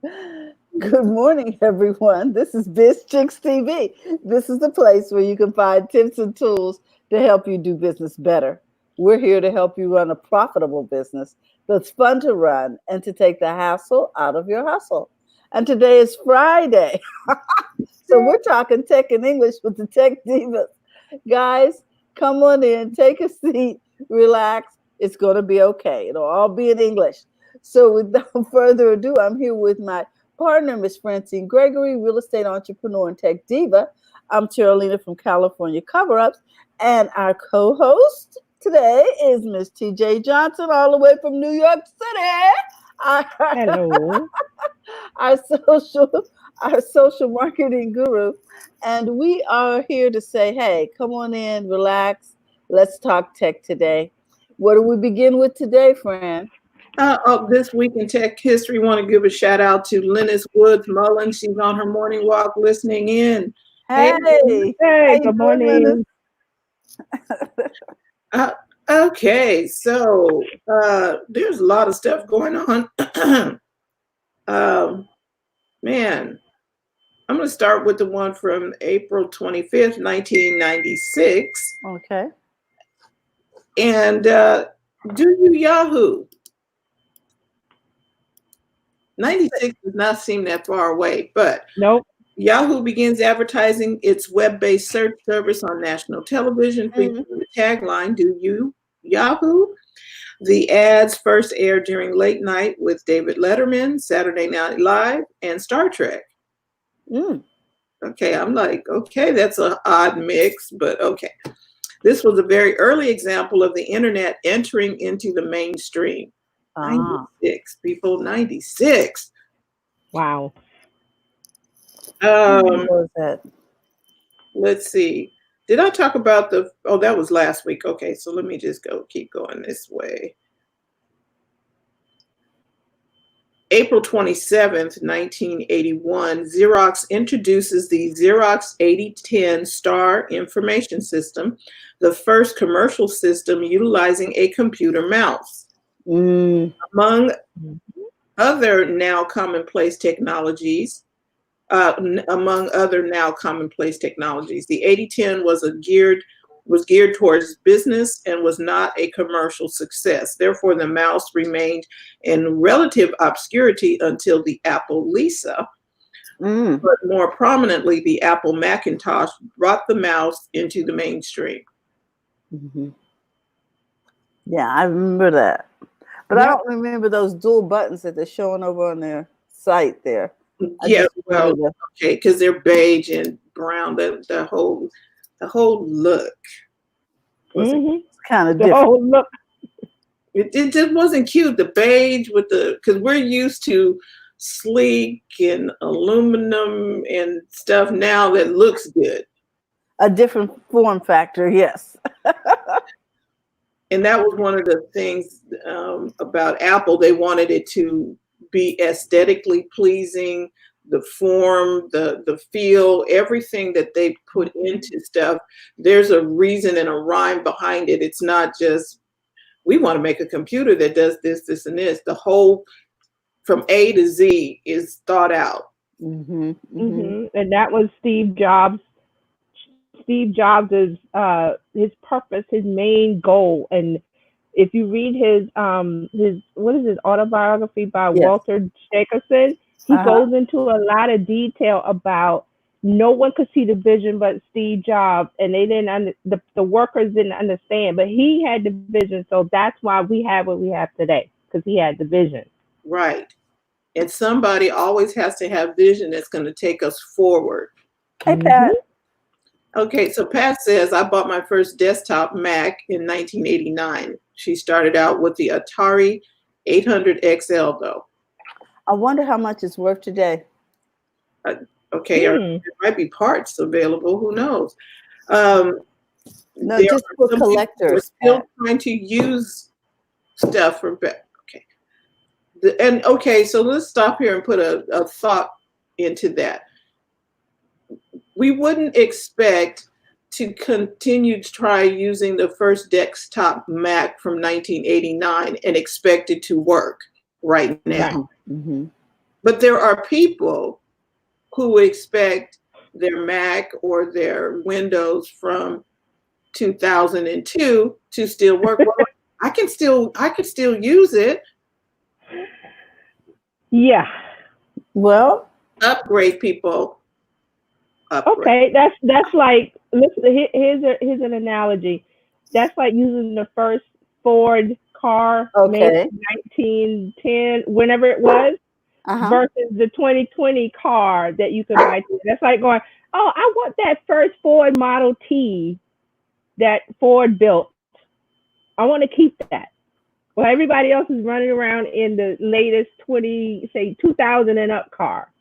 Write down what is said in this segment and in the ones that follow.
Good morning, everyone. This is Biz Chicks TV. This is the place where you can find tips and tools to help you do business better. We're here to help you run a profitable business that's fun to run and to take the hassle out of your hustle. And today is Friday. So we're talking tech and English with the Tech Divas. Guys, come on in, take a seat, relax. It's going to be okay. It'll all be in English. So without further ado, I'm here with my partner, Miss Francine Gregory, real estate entrepreneur and tech diva. I'm Carolina from California Cover Ups. And our co host today is Miss TJ Johnson, all the way from New York City. Our, Hello. our social our social marketing guru. And we are here to say, hey, come on in, relax. Let's talk tech today. What do we begin with today, Fran? This week in tech history, want to give a shout out to Lennis Woods Mullins. She's on her morning walk listening in. Hey, Hey, how Hey, you good doing, Linus? morning. uh, okay, so there's a lot of stuff going on. um, Man, I'm going to start with the one from April 25th, 1996. Okay. And do you Yahoo? 96 does not seem that far away, but Nope. Yahoo begins advertising its web-based search service on national television, featuring Mhm. the tagline, "Do you Yahoo?" The ads first aired during late night with David Letterman, Saturday Night Live, and Star Trek. Mm. Okay, I'm like, okay, that's an odd mix, but okay. This was a very early example of the internet entering into the mainstream. Ah. 96, people, 96. Wow. Um, What was that? let's see. Did I talk about oh, that was last week. Okay, so let me just keep going this way. April 27th, 1981, Xerox introduces the Xerox 8010 Star Information System, the first commercial system utilizing a computer mouse. Mm. Among Mhm. other now commonplace technologies, the 8010 was geared towards business and was not a commercial success. Therefore, the mouse remained in relative obscurity until the Apple Lisa, Mm. but more prominently, the Apple Macintosh brought the mouse into the mainstream. Hmm. Yeah, I remember that. But I Yep. don't remember those dual buttons that they're showing over on their site there. I Yeah, just well, remember the. okay, because they're beige and brown. The whole look wasn't. hmm It's kind of So different. look. It just wasn't cute. The beige with because we're used to sleek and aluminum and stuff now that looks good. A different form factor, yes. And that was one of the things about Apple. They wanted it to be aesthetically pleasing, the form, the feel, everything that they put into stuff. There's a reason and a rhyme behind it. It's not just we want to make a computer that does this, this, and this. The whole from A to Z is thought out. Hmm. Hmm. And that was Steve Jobs. Steve Jobs is his purpose, his main goal. And if you read his what is his autobiography by Yes. Walter Jacobson, he Uh-huh. goes into a lot of detail about no one could see the vision but Steve Jobs, and they didn't the workers didn't understand, but he had the vision, so that's why we have what we have today because he had the vision. Right. And somebody always has to have vision that's going to take us forward. Hey, Pat. Okay, so Pat says, I bought my first desktop Mac in 1989. She started out with the Atari 800 XL, though. I wonder how much it's worth today. Uh, okay, or Hmm. there might be parts available. Who knows? Um, No, there just are for some people who are collectors, still Pat. trying to use stuff for back. Okay. And okay, so let's stop here and put a thought into that. We wouldn't expect to continue to try using the first desktop Mac from 1989 and expect it to work right now. Right. Hmm. Hmm. But there are people who expect their Mac or their Windows from 2002 to still work. Well, I can still use it. Yeah. Well, Upgrade, people. Okay, Upgrade. that's like, listen. Here's an analogy. That's like using the first Ford car made okay. in 1910, whenever it was, Uh-huh. versus the 2020 car that you could buy. That's like going, oh, I want that first Ford Model T that Ford built. I want to keep that. Well, everybody else is running around in the latest 2000 and up car.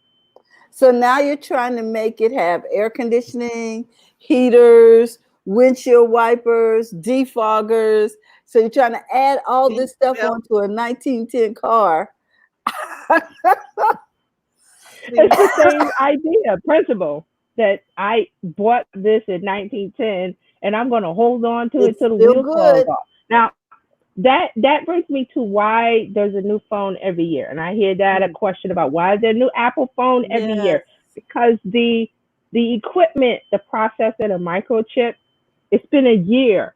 So now you're trying to make it have air conditioning, heaters, windshield wipers, defoggers. So you're trying to add all this stuff Well, onto a 1910 car. It's the same idea, principle, that I bought this in 1910 and I'm going to hold on to it It's till the still wheels falls good. off. Now, that brings me to why there's a new phone every year. And I hear that a question about why is there a new Apple phone every Yes. year? Because the equipment, the processor, the microchip, it's been a year.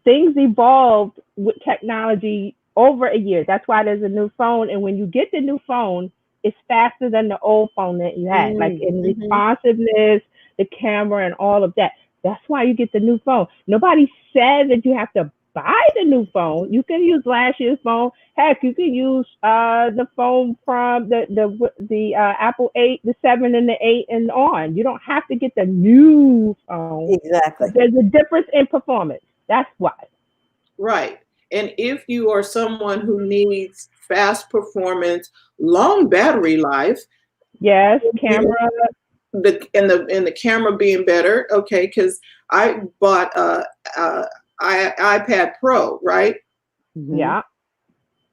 Things evolved with technology over a year. That's why there's a new phone. And when you get the new phone, it's faster than the old phone that you had, like in Mm-hmm. responsiveness, the camera, and all of that. That's why you get the new phone. Nobody said that you have to buy the new phone. You can use last year's phone. Heck, you can use the phone from the Apple 8, the 7, and the 8 and on. You don't have to get the new phone. Exactly. There's a difference in performance. That's why. right. And if you are someone who needs fast performance, long battery life, Yes, you know, camera. the camera being better, okay, because I bought iPad Pro, right? Mm-hmm. Yeah.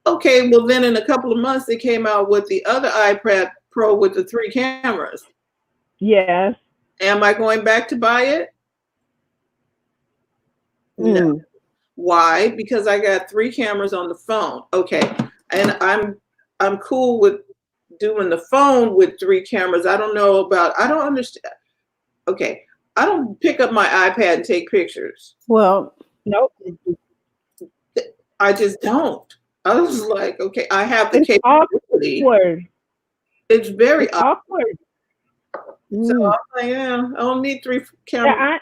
Okay, well then in a couple of months they came out with the other iPad Pro with the 3 cameras. Yes. Am I going back to buy it? No. Mm. Why? Because I got 3 cameras on the phone. Okay. And I'm cool with doing the phone with 3 cameras. I don't understand. Okay. I don't pick up my iPad and take pictures. Well, Nope. I just don't. I was like, okay, I have the It's capability. awkward. It's very It's awkward. So I'm like, yeah, I don't need 3 cameras.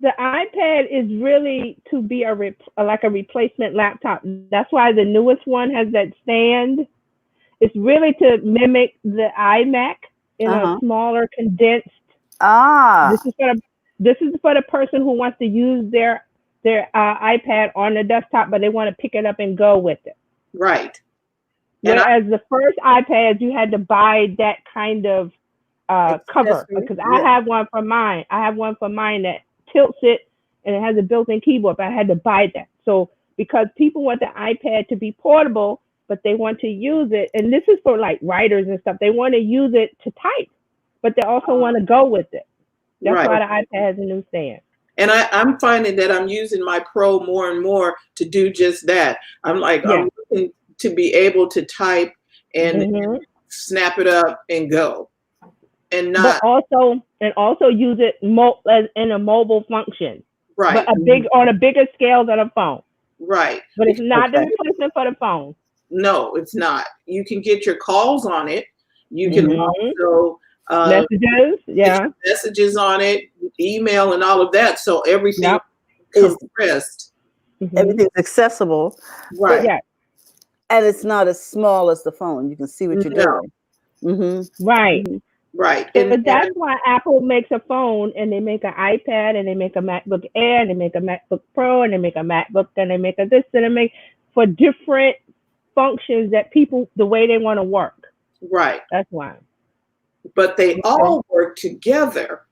The iPad is really to be like a replacement laptop. That's why the newest one has that stand. It's really to mimic the iMac in a uh-huh. smaller, condensed. Ah, This is for the person who wants to use their iPad on the desktop, but they want to pick it up and go with it. Right. Whereas the first iPads, you had to buy that kind of cover, because I have one for mine. I have one for mine that tilts it and it has a built-in keyboard, but I had to buy that. So because people want the iPad to be portable, but they want to use it, and this is for like writers and stuff, they want to use it to type, but they also want to go with it. That's Right. why the iPad has a new stand. And I'm finding that I'm using my Pro more and more to do just that. I'm like, Yeah. I'm looking to be able to type and snap it up and go. And not but also use it as in a mobile function, right. but on a bigger scale than a phone. Right. But it's not the replacement for the phone. No, it's not. You can get your calls on it. You can also messages, get messages on it, email, and all of that. So everything is compressed. Everything's accessible. Right. Yeah. And it's not as small as the phone. You can see what you're doing. Mm-hmm. Right. Right. But that's why Apple makes a phone, and they make an iPad, and they make a MacBook Air, and they make a MacBook Pro, and they make a MacBook, and they make a this, and they make for different functions that people, the way they want to work. Right. That's why. But they all work together.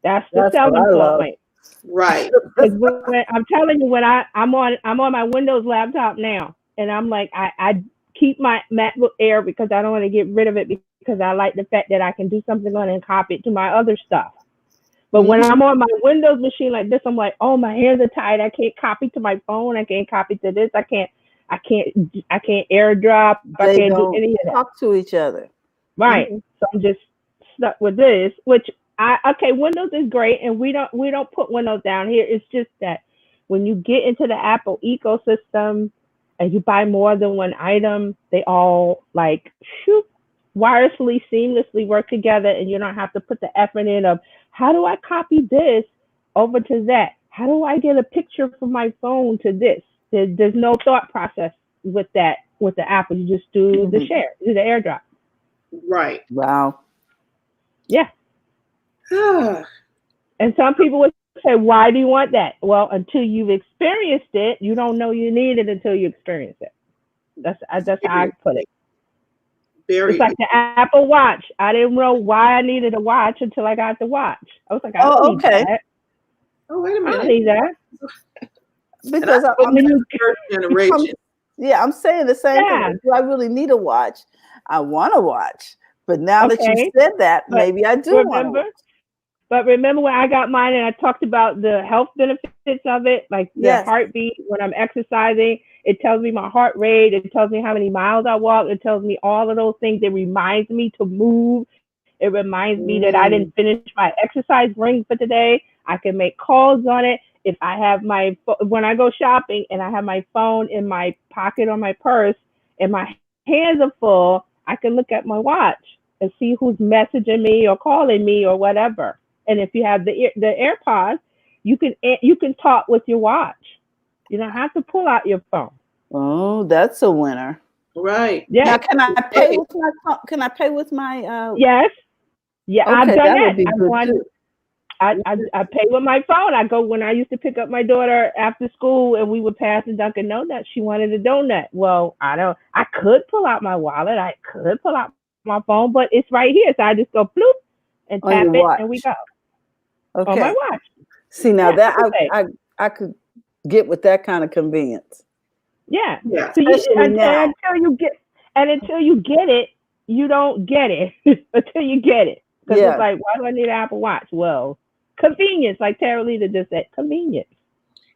That's the selling point. Right. I'm telling you, when I'm on my Windows laptop now, and I'm like, I keep my MacBook Air because I don't want to get rid of it, because I like the fact that I can do something on it and copy it to my other stuff. But when I'm on my Windows machine like this, I'm like, oh, my hands are tired. I can't copy to my phone. I can't copy to this. I can't. I can't airdrop. I They can't do don't any of that. talk to each other. Right. Mhm. So I'm just stuck with this, which okay, Windows is great, and we don't put Windows down here. It's just that when you get into the Apple ecosystem and you buy more than one item, they all like shoot wirelessly seamlessly work together, and you don't have to put the effort in of how do I copy this over to that? How do I get a picture from my phone to this? There's no thought process with that with the Apple. You just do the Mhm. share, do the AirDrop. Right. Wow. Yeah. Ah, And some people would say, why do you want that? Well, until you've experienced it, you don't know you need it until you experience it. That's how I very, put it. It's very. like the Apple Watch. I didn't know why I needed a watch until I got the watch. I was like, I don't Oh, need okay. that. Oh, wait a I don't minute. need that. And I Because put But when that you, third I'm, generation. yeah, I'm saying the same thing. yeah, Do I really need a watch? I want a watch. But now that you okay. said that, But maybe I do want a remember, watch. But remember when I got mine and I talked about the health benefits of it, like the Yes. heartbeat when I'm exercising, it tells me my heart rate, it tells me how many miles I walk, it tells me all of those things. It reminds me to move. It reminds me that I didn't Mm. finish my exercise ring for today. I can make calls on it. If I have when I go shopping and I have my phone in my pocket or my purse and my hands are full, I can look at my watch and see who's messaging me or calling me or whatever. And if you have the AirPods, you can talk with your watch. You don't have to pull out your phone. Oh, that's a winner. Right. Yeah. Now, can I pay Hey, with my can I pay with my Yes. Yeah. I've okay, done that that. would be I good won. too. I pay with my phone. I go when I used to pick up my daughter after school, and we would pass the Dunkin' Donuts. She wanted a donut. Well, I don't. I could pull out my wallet. I could pull out my phone, but it's right here. So I just go bloop and On tap your it, and we watch. go on my Okay. watch. See now Yeah, that Apple Pay. I could get with that kind of convenience. Yeah. yeah. So Especially now. until you get it, you don't get it until you get it. Because it's Yeah. like, why do I need an Apple Watch? Well, convenience, like Tara Lita just said, convenience.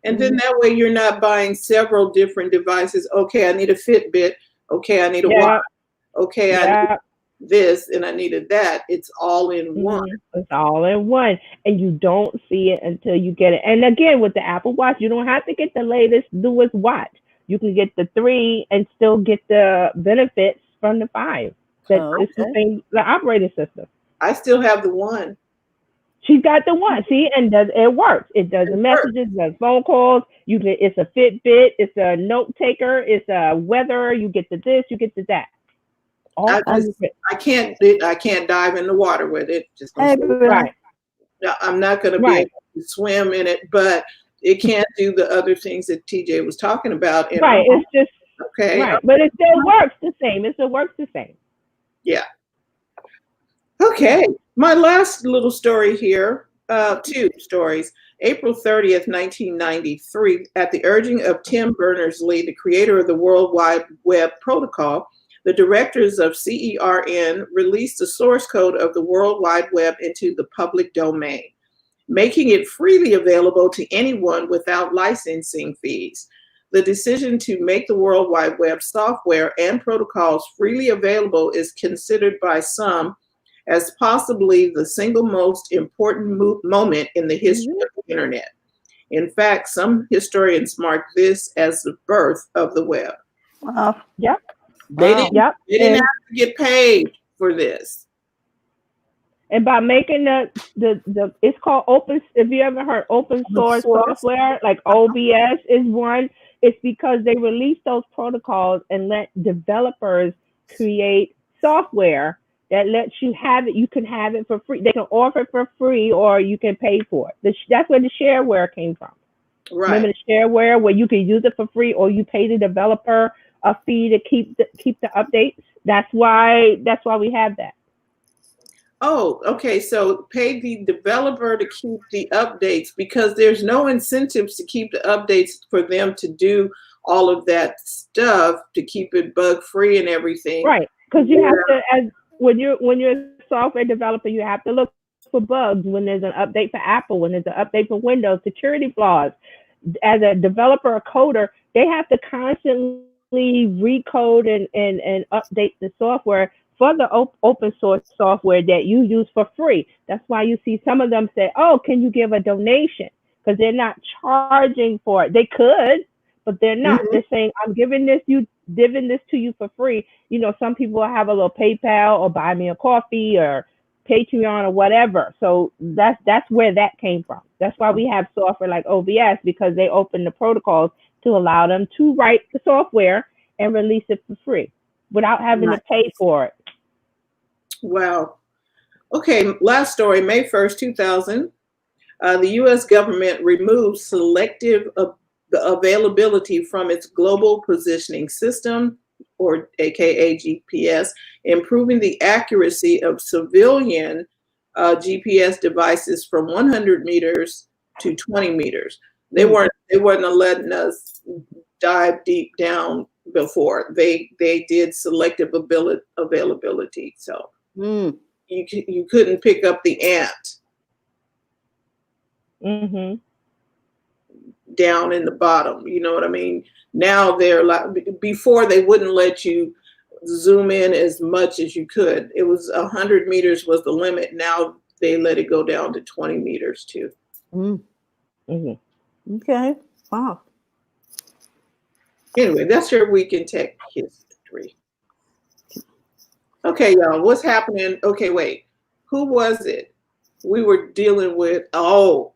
And then that way you're not buying several different devices. Okay, I need a Fitbit. Okay, I need a watch. Yeah, Okay, I need yeah. this and I needed that. It's all in one. It's all in one, and you don't see it until you get it. And again, with the Apple Watch, you don't have to get the latest, newest watch. You can get the 3 and still get the benefits from the 5. That Oh, it's the okay. same, the operating system. I still have the one. She's got the one. See, and it works. It does the It works. messages, does phone calls. You get it's a Fitbit, it's a note taker, it's a weather. You get to this, you get to that. I All just under it. I can't dive in the water with it. Just gonna Hey, say Brenda. Right, I'm not gonna be right, able to swim in it, but it can't do the other things that TJ was talking about. And right. It's just okay, right, but it still works the same. It still works the same. yeah. Yeah. Okay, my last little story here, 2 stories. April 30th, 1993, at the urging of Tim Berners-Lee, the creator of the World Wide Web Protocol, the directors of CERN released the source code of the World Wide Web into the public domain, making it freely available to anyone without licensing fees. The decision to make the World Wide Web software and protocols freely available is considered by some as possibly the single most important moment in the history Mhm. of the internet. In fact, some historians mark this as the birth of the web. Wow. Yep. They Wow. didn't Yep. they didn't have to get paid for this. And by making the it's called open. If you ever heard open Open source source. software, like OBS is one. It's because they release those protocols and let developers create software that lets you have it. You can have it for free. They can offer it for free, or you can pay for it. That's where the shareware came from. Right. Remember the shareware where you can use it for free, or you pay the developer a fee to keep the updates. That's why we have that. Oh, okay. So pay the developer to keep the updates because there's no incentives to keep the updates for them to do all of that stuff to keep it bug free and everything. Right, because you Yeah. have to, as when you're a software developer, you have to look for bugs when there's an update for Apple, when there's an update for Windows, security flaws. As a developer, a coder, they have to constantly recode and update the software for the open source software that you use for free. That's why you see some of them say, "Oh, can you give a donation?" Because they're not charging for it. They could, but they're not. Mhm. They're saying, "I'm giving this to you for free." You know, some people have a little PayPal or buy me a coffee or Patreon or whatever. So that's where that came from. That's why we have software like OBS, because they open the protocols to allow them to write the software and release it for free without having to Nice. pay for it. Wow. Okay, last story, May 1st, 2000. The U.S. government removed selective availability from its global positioning system, or AKA GPS, improving the accuracy of civilian GPS devices from 100 meters to 20 meters. They weren't letting us dive deep down before. They did selective availability, so Mm. you couldn't pick up the ant Mhm. down in the bottom. You know what I mean? Now they're like, before they wouldn't let you zoom in as much as you could. It was 100 meters was the limit. Now they let it go down to 20 meters too. Mm. Mhm. Okay. Wow. Anyway, that's your week in tech history. Okay, y'all, what's happening? Okay, wait. Who was it? We were dealing with, oh,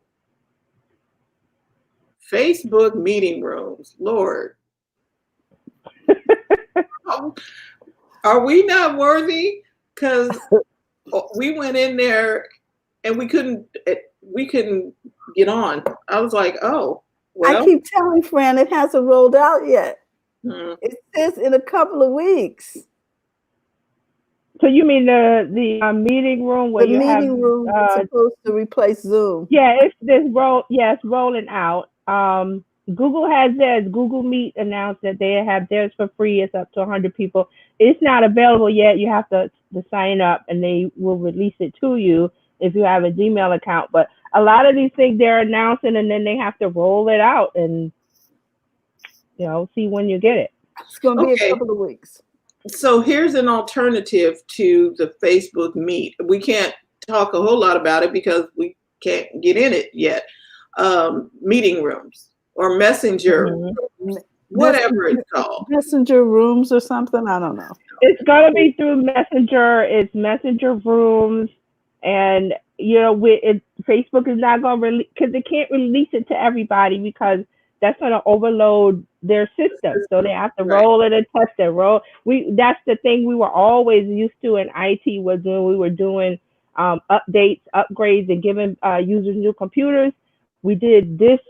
Facebook meeting rooms. Lord. Are we not worthy? Because we went in there and we couldn't get on. I was like, oh, I well. keep telling Fran it hasn't rolled out yet. Hmm. It says in a couple of weeks. So you mean the meeting room where The you have meeting room is supposed to replace Zoom. yeah, it's rolling out. Google has theirs. Google Meet announced that they have theirs for free. It's up to 100 people. It's not available yet. You have to sign up, and they will release it to you if you have a Gmail account. But a lot of these things they're announcing, and then they have to roll it out and see when you get it. It's going to be a Okay, couple of weeks. so here's an alternative to the Facebook Meet. We can't talk a whole lot about it because we can't get in it yet. Meeting rooms or messenger, Mm-hmm. whatever it's called. Messenger rooms or something. I don't know. It's gonna be through Messenger. It's Messenger rooms, and Facebook is not gonna release because they can't release it to everybody because that's gonna overload their system. So they have to Right. roll it and test it. That's the thing we were always used to in IT was when we were doing updates, upgrades, and giving users new computers. We did this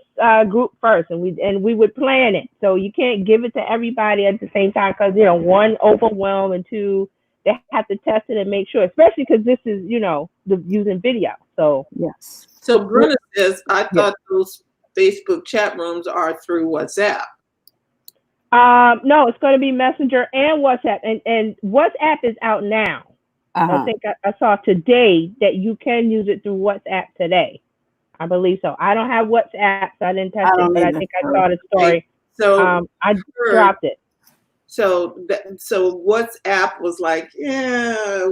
group first, and we would plan it. So you can't give it to everybody at the same time because one, overwhelm, and two, they have to test it and make sure, especially because this is the using video. So Yes. So Bruna says, I Yeah. thought those Facebook chat rooms are through WhatsApp. no, it's going to be Messenger and WhatsApp, and WhatsApp is out now. I think I saw today that you can use it through WhatsApp today. I believe so. I don't have WhatsApp, so I didn't test it, but I think I saw the story. So I dropped it. So WhatsApp was like, yeah,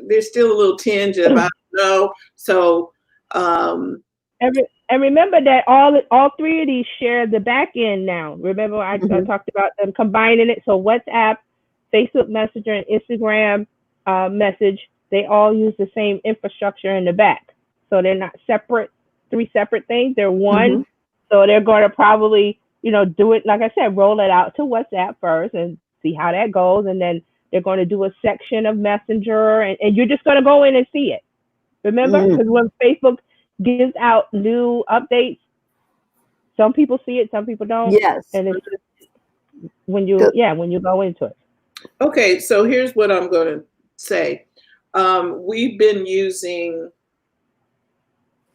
there's still a little tinge of I don't know. So and remember that all three of these share the back end now. Remember I talked about them combining it. So WhatsApp, Facebook Messenger, and Instagram message, they all use the same infrastructure in the back. So they're not three separate things. They're one. So they're going to probably, do it, like I said, roll it out to WhatsApp first and see how that goes. And then they're going to do a section of Messenger, and you're just going to go in and see it. Remember? Because when Facebook gives out new updates, some people see it, some people don't. Yes. And it's just when you go into it. Okay, so here's what I'm going to say. We've been using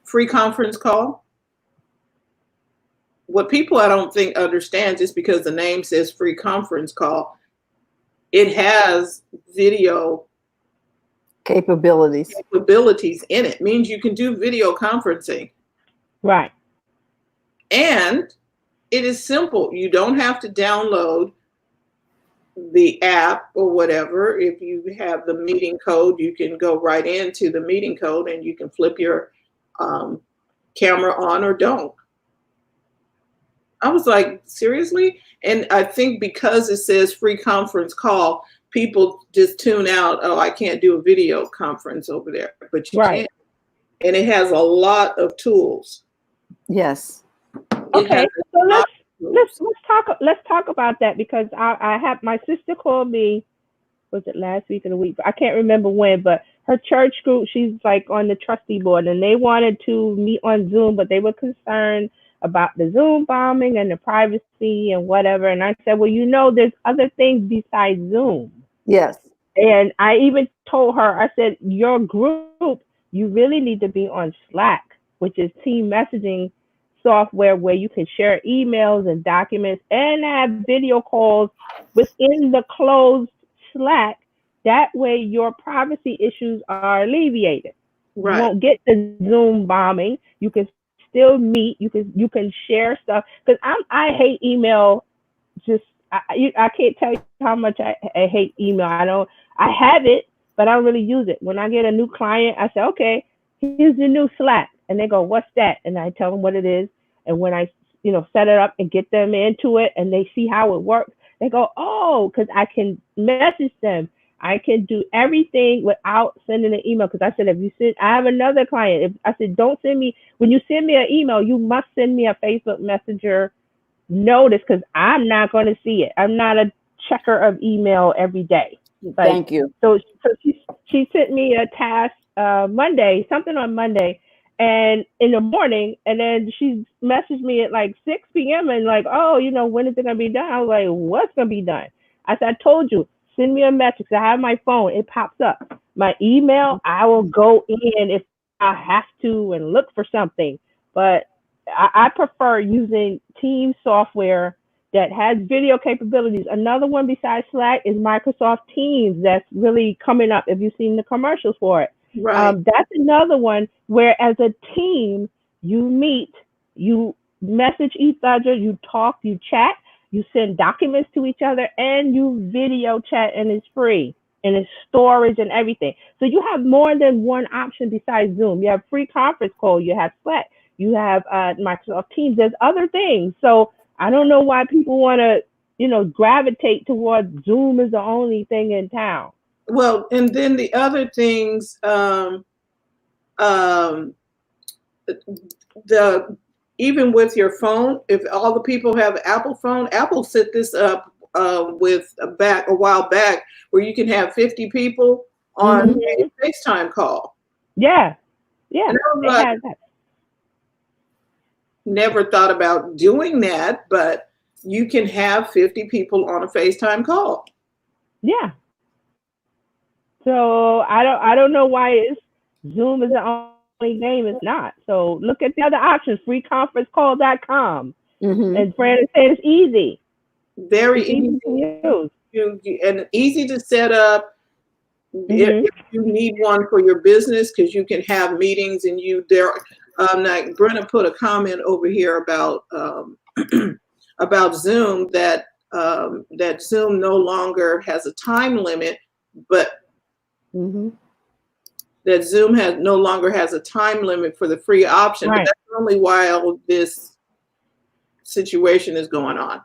free conference call. What people I don't think understand, just because the name says free conference call, it has video capabilities in it. Means you can do video conferencing. Right. And it is simple. You don't have to download the app or whatever. If you have the meeting code, you can go right into the meeting code and you can flip your camera on or don't. I was like, seriously? And I think because it says free conference call, people just tune out. Oh, I can't do a video conference over there, but you Right. can. And it has a lot of tools. Yes. Okay. So let's talk about that, because I have, my sister called me, was it last week or the week? I can't remember when, but her church group, she's like on the trustee board, and they wanted to meet on Zoom, but they were concerned about the Zoom bombing and the privacy and whatever. And I said, well, there's other things besides Zoom. Yes. And I even told her, I said, your group, you really need to be on Slack, which is team messaging software where you can share emails and documents and have video calls within the closed Slack. That way your privacy issues are alleviated. Right. You won't get the Zoom bombing. You can still meet. You can share stuff. Because I hate email. Just I can't tell you how much I hate email. I have it, but I don't really use it. When I get a new client, I say, okay, here's the new Slack. And they go, what's that? And I tell them what it is. And when I, set it up and get them into it and they see how it works, they go, oh, because I can message them. I can do everything without sending an email. Because I said, I have another client. I said, when you send me an email, you must send me a Facebook Messenger notice, because I'm not going to see it. I'm not a checker of email every day. Thank you. So she sent me a task Monday, something on Monday, and in the morning, and then she messaged me at like 6 p.m. and like, oh, when is it going to be done? I was like, what's going to be done? I said, I told you, send me a message. I have my phone. It pops up. My email, I will go in if I have to and look for something. But I prefer using team software that has video capabilities. Another one besides Slack is Microsoft Teams. That's really coming up. If you've seen the commercials for it. Right. That's another one where as a team, you meet, you message each other, you talk, you chat, you send documents to each other, and you video chat, and it's free. And it's storage and everything. So you have more than one option besides Zoom. You have free conference call, you have Slack, you have Microsoft Teams. There's other things. So I don't know why people want to, gravitate towards Zoom is the only thing in town. Well, and then the other things, even with your phone, if all the people have Apple phone, Apple set this up a while back where you can have 50 people on a FaceTime call. Yeah. Never thought about doing that, but you can have 50 people on a FaceTime call. Yeah. So I don't know why Zoom is the only game. It's not. So look at the other options, freeconferencecall.com. And Fran is saying it's easy. Very easy to use. And easy to set up. If you need one for your business, because you can have meetings and like Brenna put a comment over here about about Zoom that Zoom no longer has a time limit, but that Zoom no longer has a time limit for the free option. Right. But that's only while this situation is going on.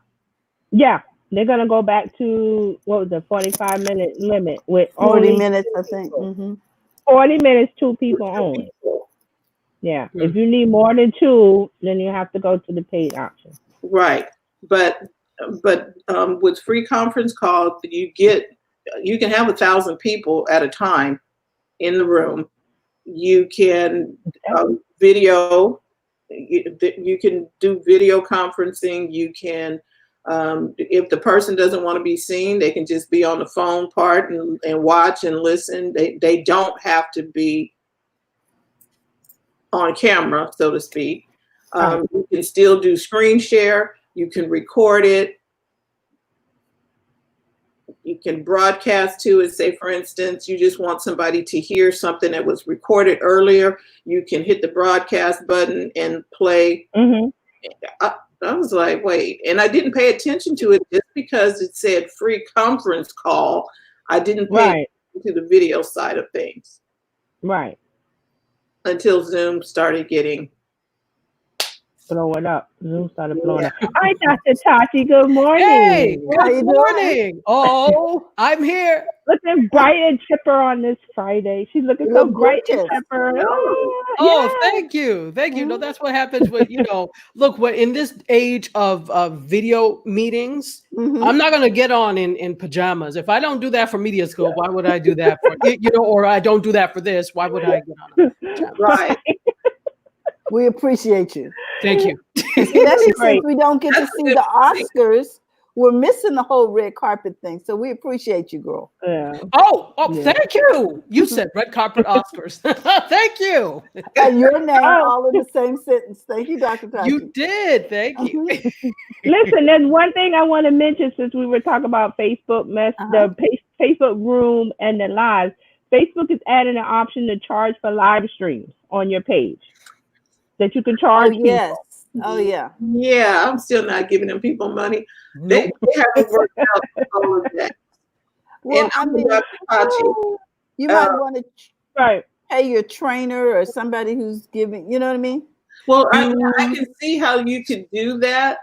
Yeah, they're gonna go back to what was the 45-minute limit with 40 only minutes, I think. 40 minutes, 2 people only. Yeah, if you need more than 2, then you have to go to the paid option. Right, but with free conference call, you can have 1,000 people at a time in the room. You can video. You can do video conferencing. You can, if the person doesn't want to be seen, they can just be on the phone part and watch and listen. They don't have to be on camera, so to speak. You can still do screen share. You can record it. You can broadcast to it. Say, for instance, you just want somebody to hear something that was recorded earlier. You can hit the broadcast button and play. I was like, wait, and I didn't pay attention to it just because it said free conference call. I didn't pay Right. attention to the video side of things Right. until Zoom started getting. Blowing up. Zoom started blowing Yeah. up. All right, Dr. Tati, good Hey, morning. How good you doing? morning. Oh, I'm here. Looking bright and chipper on this Friday. She's looking You so look bright and gorgeous. chipper. No. Oh, Oh, yeah. thank you. Thank you. No, Mhm. that's what happens when, look, when in this age of video meetings, Mm-hmm. I'm not going to get on in pajamas. If I don't do that for Media School, why would I do that for, or I don't do that for this, why would I get on in pajamas? Right. We appreciate you. Thank you. Especially Great. since we don't get to That's a see good the thing. Oscars. We're missing the whole red carpet thing. So we appreciate you, girl. Yeah. Oh, Yeah. thank you. You said red carpet Oscars. Thank you. And your name Oh. all in the same sentence. Thank you, Dr. Tati. You did. Thank you. Mhm. Listen, there's one thing I want to mention since we were talking about Facebook Uh-huh. Facebook room and the lives. Facebook is adding an option to charge for live streams on your page that you can Oh, charge yes. people. Oh, yeah. Yeah, I'm still not giving them people money. They, Nope. they haven't worked out all of that. Well, And I I'm mean, Dr. Pachi. you Uh, might want to Right. pay your trainer or somebody who's giving, you know what I mean? Well, I can see how you could do that,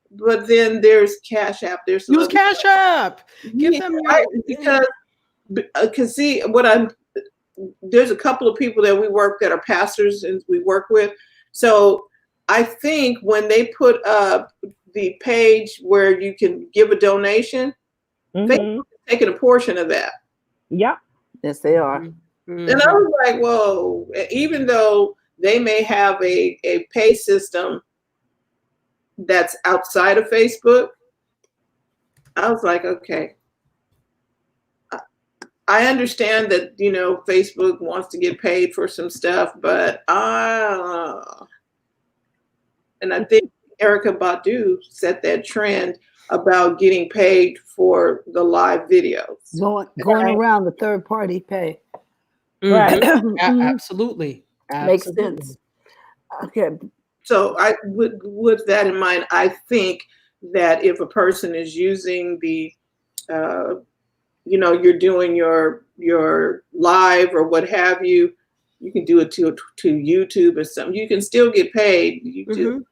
but then there's Cash App. There's some Use other Cash App. Give them your because see what I'm. There's a couple of people that we work that are pastors and we work with. So I think when they put up the page where you can give a donation, Facebook is taking a portion of that. Yep. Yes, they are. And I was like, whoa, even though they may have a pay system that's outside of Facebook, I was like, okay. I understand that, Facebook wants to get paid for some stuff, but and I think Erica Badu set that trend about getting paid for the live videos. Going around the third party pay. Right. Absolutely. Makes Absolutely. sense. Okay. So I would, with that in mind, I think that if a person is using the, you're doing your live or what have you, you can do it to YouTube or something. You can still get paid. You just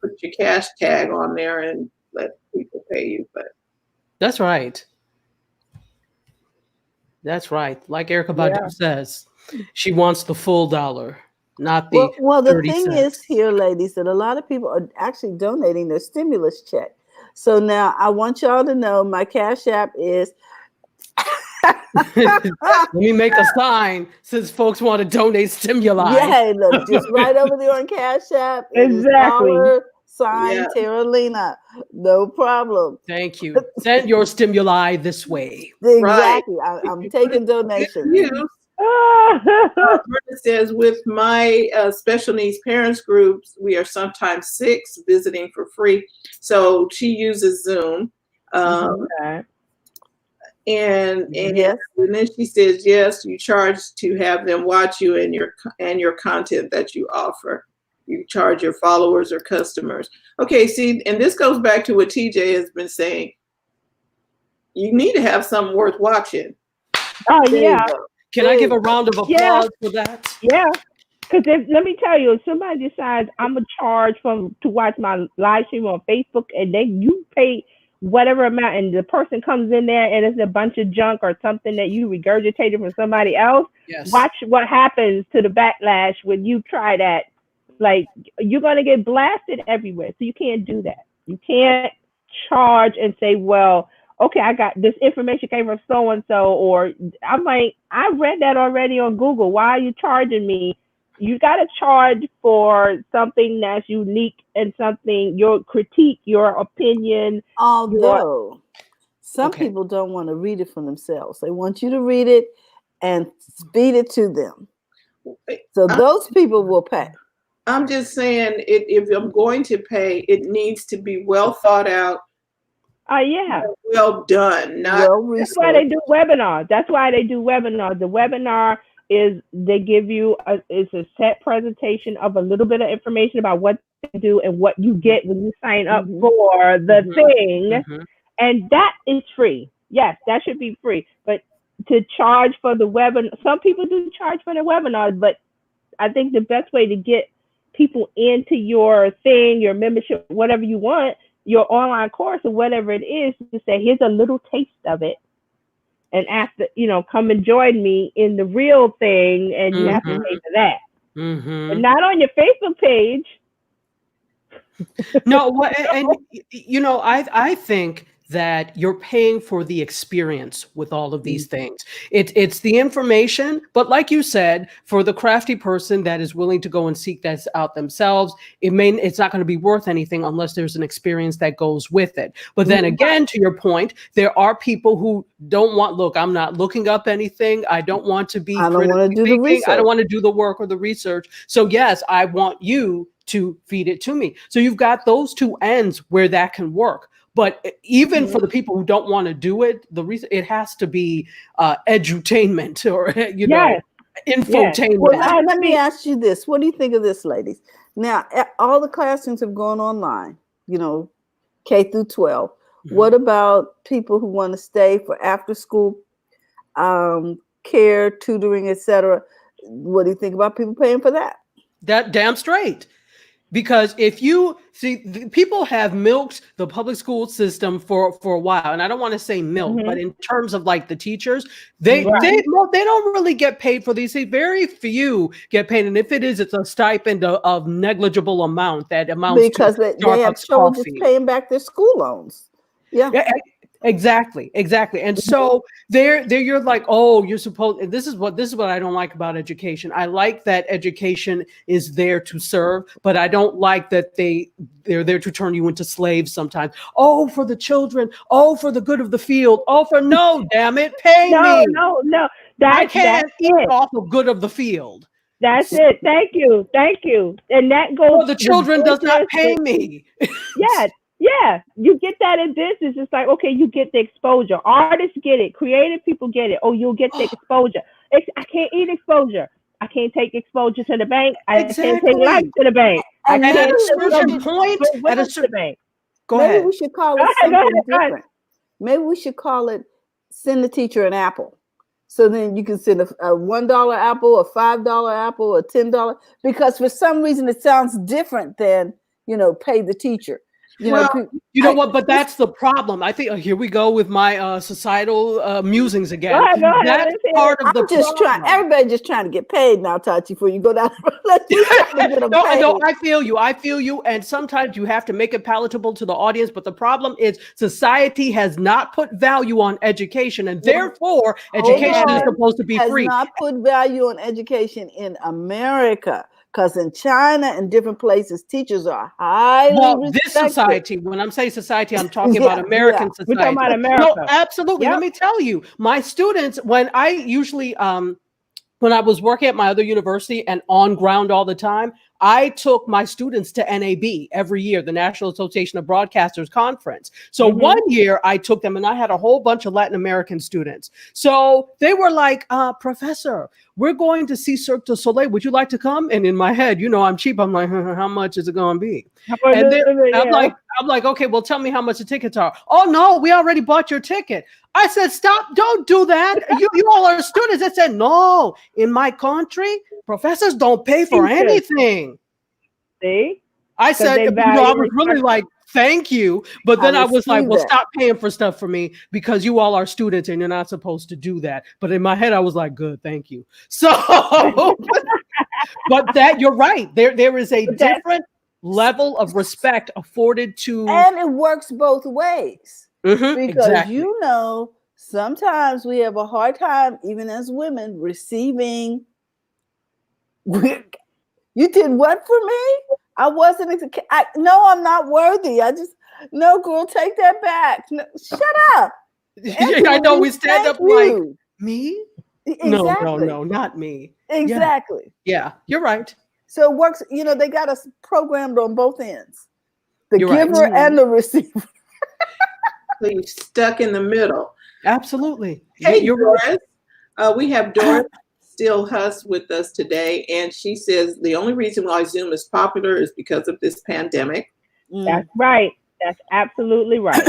put your cash tag on there and let people pay you. But That's right. That's right. Like Erica Badu says, she wants the full dollar, not the well, the 30 thing cents. is here, ladies, that a lot of people are actually donating their stimulus check. So now I want y'all to know my Cash App is. Let me make a sign since folks want to donate stimuli. Yeah, look, just right over there on Cash App. It is Exactly. Yeah. $Terralina. No problem. Thank you. Send your stimuli this way. Exactly. I'm taking donations. Brenda says, with my special needs parents groups, we are sometimes 6 visiting for free. So she uses Zoom. Okay. And Yes. and then she says, yes, you charge to have them watch you and your content that you offer. You charge your followers or customers. Okay, see, and this goes back to what TJ has been saying. You need to have something worth watching. Oh, There yeah. you go. Can I give a round of applause for that? Yeah. Because let me tell you, if somebody decides I'm going to charge to watch my live stream on Facebook and then you pay whatever amount and the person comes in there and it's a bunch of junk or something that you regurgitated from somebody else, Yes. watch what happens to the backlash when you try that. Like, you're going to get blasted everywhere. So you can't do that. You can't charge and say, well, okay, I got this information came from so-and-so, or I'm like, I read that already on Google. Why are you charging me? You got to charge for something that's unique and something, your critique, your opinion. Although some people don't want to read it for themselves. They want you to read it and feed it to them. So those people will pay. I'm just saying, if I'm going to pay, it needs to be well thought out. Yeah. Well done. That's why they do webinars. That's why they do webinars. The webinar is they give you it's a set presentation of a little bit of information about what to do and what you get when you sign up Mhm. for the Mhm. thing. Mhm. And that is free. Yes, that should be free. But to charge for the webinar, some people do charge for the webinars, but I think the best way to get people into your thing, your membership, whatever you want, your online course or whatever it is, to say, here's a little taste of it. And after, come and join me in the real thing, and you have to Mhm. pay for that. But Mhm. not on your Facebook page. No, and I think that you're paying for the experience with all of these things. It's the information, but like you said, for the crafty person that is willing to go and seek that out themselves, it's not going to be worth anything unless there's an experience that goes with it. But then again, to your point, there are people who don't want. Look, I'm not looking up anything. I don't want to be I don't want to critically do the thinking. I don't research. want to do the work or the research. So yes, I want you to feed it to me. So you've got those two ends where that can work. But even for the people who don't want to do it, the reason it has to be edutainment or Yes, yes. Well, infotainment. let me ask you this. What do you think of this, ladies? Now, all the classrooms have gone online, K through 12. What about people who want to stay for after school care, tutoring, etc.? What do you think about people paying for that? That damn straight. Because if you see, people have milked the public school system for a while, and I don't want to say milk, but in terms of like the teachers, they don't really get paid for these things. Very few get paid, and if it is, it's a stipend of negligible amount that amounts to Because they have Starbucks soldiers coffee. paying back their school loans. Yeah. Exactly. And so there you're like, oh, you're supposed, and this is what I don't like about education. I like that education is there to serve, but I don't like that they're there to turn you into slaves sometimes. Oh, for the children, oh, for the good of the field, oh, for no, damn it, pay No, me. no, no. I That's can't eat it. off of good of the field. That's it. Thank you. Thank you. And that goes Or the with children does not business. pay me. Yeah, yeah. You get that in business. It's like, okay, you get the exposure. Artists get it. Creative people get it. Oh, you'll get the exposure. I can't eat exposure. I can't take exposure to the bank. I can't take life Exactly. to the bank. I And And can't at a maybe we certain should, point, go with at a to the certain, bank. go maybe ahead. we should call Go it ahead, go something ahead, go ahead. different. Maybe we should call it send the teacher an apple. So then you can send a $1 apple, a $5 apple, a $10, because for some reason it sounds different than, pay the teacher. Well, You know what? But that's the problem. I think here we go with my societal musings Go again. ahead, go ahead. That's Let's hear part it. of the I'm just problem. trying. Everybody just trying to get paid now, Tachi. Before you go down, let's try to get them paid. No, I feel you. And sometimes you have to make it palatable to the audience. But the problem is society has not put value on education, and therefore education is supposed to be has free. not put value on education in America. Because in China and different places, teachers are highly Well, respected. this society, when I'm saying society, I'm talking Yeah, about American We're talking society. about America. No, absolutely. Yep. Let me tell you, my students, when I usually when I was working at my other university and on ground all the time, I took my students to NAB every year, the National Association of Broadcasters Conference. So one year I took them and I had a whole bunch of Latin American students. So they were like, Professor, we're going to see Cirque du Soleil. Would you like to come? And in my head, I'm cheap. I'm like, how much is it going to be? And then I'm like, okay, well, tell me how much the tickets are. Oh, no, we already bought your ticket. I said, stop, don't do that. You all are students. I said, no, in my country, professors don't pay for anything. See? I said, I was really like, thank you. But then I was like, well, stop paying for stuff for me because you all are students and you're not supposed to do that. But in my head, I was like, good, thank you. So, but that you're right. There is a different level of respect afforded to. And it works both ways. Because exactly. Sometimes we have a hard time, even as women, receiving. You did what for me? I wasn't. No, I'm not worthy. No, girl, take that back. No, shut up. I know we stand up like me. Exactly. No, not me. Exactly. Yeah, you're right. So it works. They got us programmed on both ends, the You're giver and the receiver. So you're stuck in the middle. Absolutely. Hey, you're Doris. We have Doris Still Huss with us today, and she says the only reason why Zoom is popular is because of this pandemic. That's right. That's absolutely right.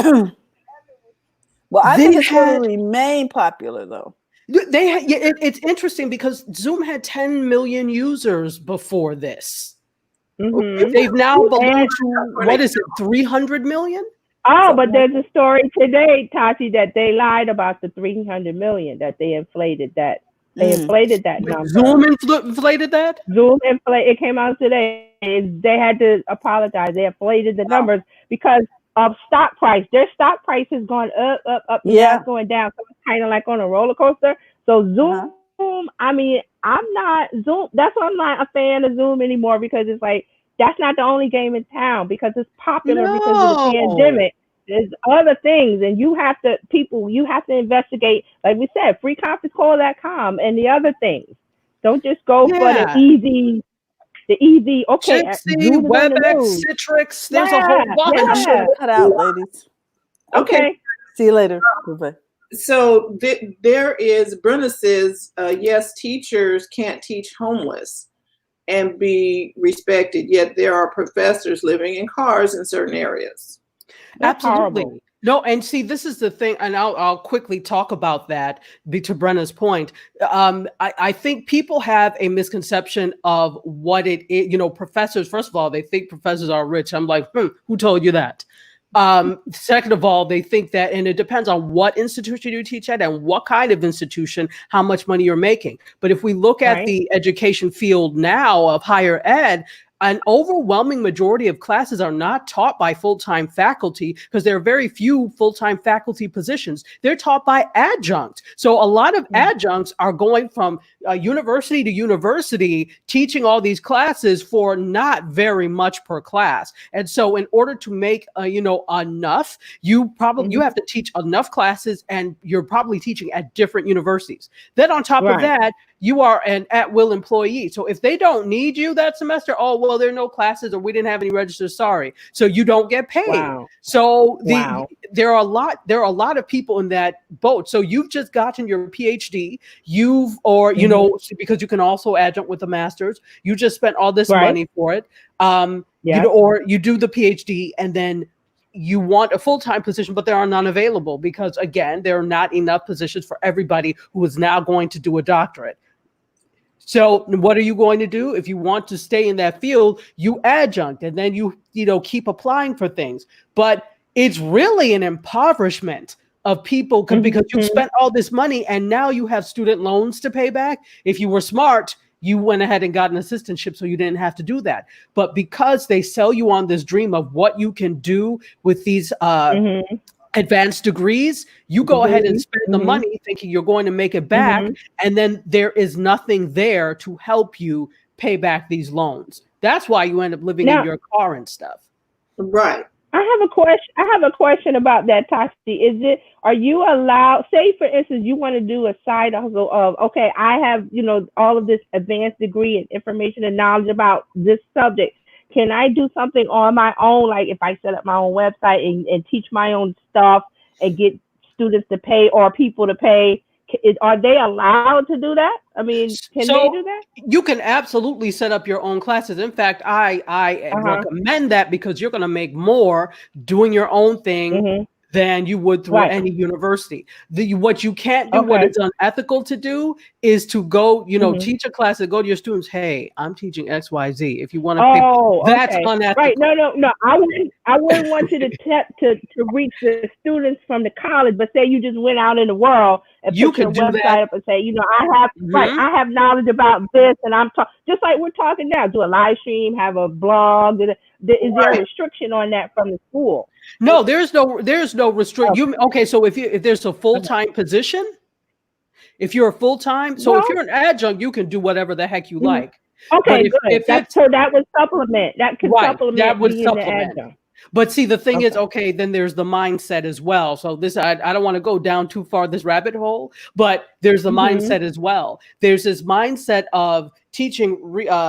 Well, I They think it's going had to remain popular, though. it's interesting because Zoom had 10 million users before this. Mm-hmm. They've now ballooned And to, what is it, 300 million? oh, but Something like there's a story today, Tati, that they lied about the 300 million, that they inflated that. They Mm. inflated that number. Zoom inflated that? Zoom inflated. It came out today. They had to apologize. They inflated the Wow. numbers because of stock price. Their stock price has gone up, up, up, and now Yeah. it's going down. So it's kind of like on a roller coaster. So Uh-huh. Zoom, I mean, I'm not Zoom. That's why I'm not a fan of Zoom anymore, because it's like that's not the only game in town, because it's popular because of the No. pandemic. There's other things, and you have to investigate. Like we said, freeconferencecall.com and the other things. Don't just go for the Yeah. easy. Okay, Jitsi, Zoom is on the WebEx, news. Citrix. There's a Yeah, whole bunch. I'm yeah. going to cut out, ladies. Okay. See you later. Bye-bye. So there is, Brenna says, yes, teachers can't teach homeless and be respected, yet there are professors living in cars in certain areas. That's Absolutely. horrible. No, and see, this is the thing, and I'll quickly talk about that. To Brenna's point, I think people have a misconception of what it is. You know, professors. First of all, they think professors are rich. I'm like, who told you that? Second of all, they think that, and it depends on what institution you teach at and what kind of institution, how much money you're making. But if we look at Right. the education field now of higher ed, an overwhelming majority of classes are not taught by full-time faculty because there are very few full-time faculty positions. They're taught by adjuncts. So a lot of adjuncts are going from university to university, teaching all these classes for not very much per class. And so in order to make, enough, you have to teach enough classes, and you're probably teaching at different universities. Then on top of that, you are an at-will employee. So if they don't need you that semester, oh, well, there are no classes, or we didn't have any registers, sorry. So you don't get paid. Wow. So there are a lot of people in that boat. So you've just gotten your PhD, because you can also adjunct with a master's. You just spent all this money for it. Or you do the PhD and then you want a full-time position, but there are none available because, again, there are not enough positions for everybody who is now going to do a doctorate. So what are you going to do? If you want to stay in that field, you adjunct, and then you keep applying for things. But it's really an impoverishment of people because you've spent all this money and now you have student loans to pay back. If you were smart, you went ahead and got an assistantship so you didn't have to do that. But because they sell you on this dream of what you can do with these advanced degrees, you go ahead and spend the money thinking you're going to make it back, and then there is nothing there to help you pay back these loans. That's why you end up living in your car and stuff. Right. I have a question about that, Tati. Are you allowed, say for instance, you want to do a side hustle of, okay, I have, all of this advanced degree and information and knowledge about this subject. Can I do something on my own? Like if I set up my own website and teach my own stuff and get students to pay or people to pay, are they allowed to do that? I mean, can they do that? You can absolutely set up your own classes. In fact, I recommend that because you're going to make more doing your own thing than you would through any university. What you can't do, what is unethical to do, is to go, teach a class and go to your students, hey, I'm teaching XYZ. If you want to that's unethical. Right. No. I wouldn't want you to reach the students from the college, but say you just went out in the world and put your website up and say, I have knowledge about this, and I'm just like we're talking now. Do a live stream, have a blog. Is there a restriction on that from the school? No, there's no restriction. So if there's a full-time position, if you're a full-time, if you're an adjunct, you can do whatever the heck you like. Okay, good. So that would supplement. That could supplement. That would supplement. The adjunct. But see, the thing is, then there's the mindset as well. So this, I don't want to go down too far this rabbit hole, but there's the mindset as well. There's this mindset of, teaching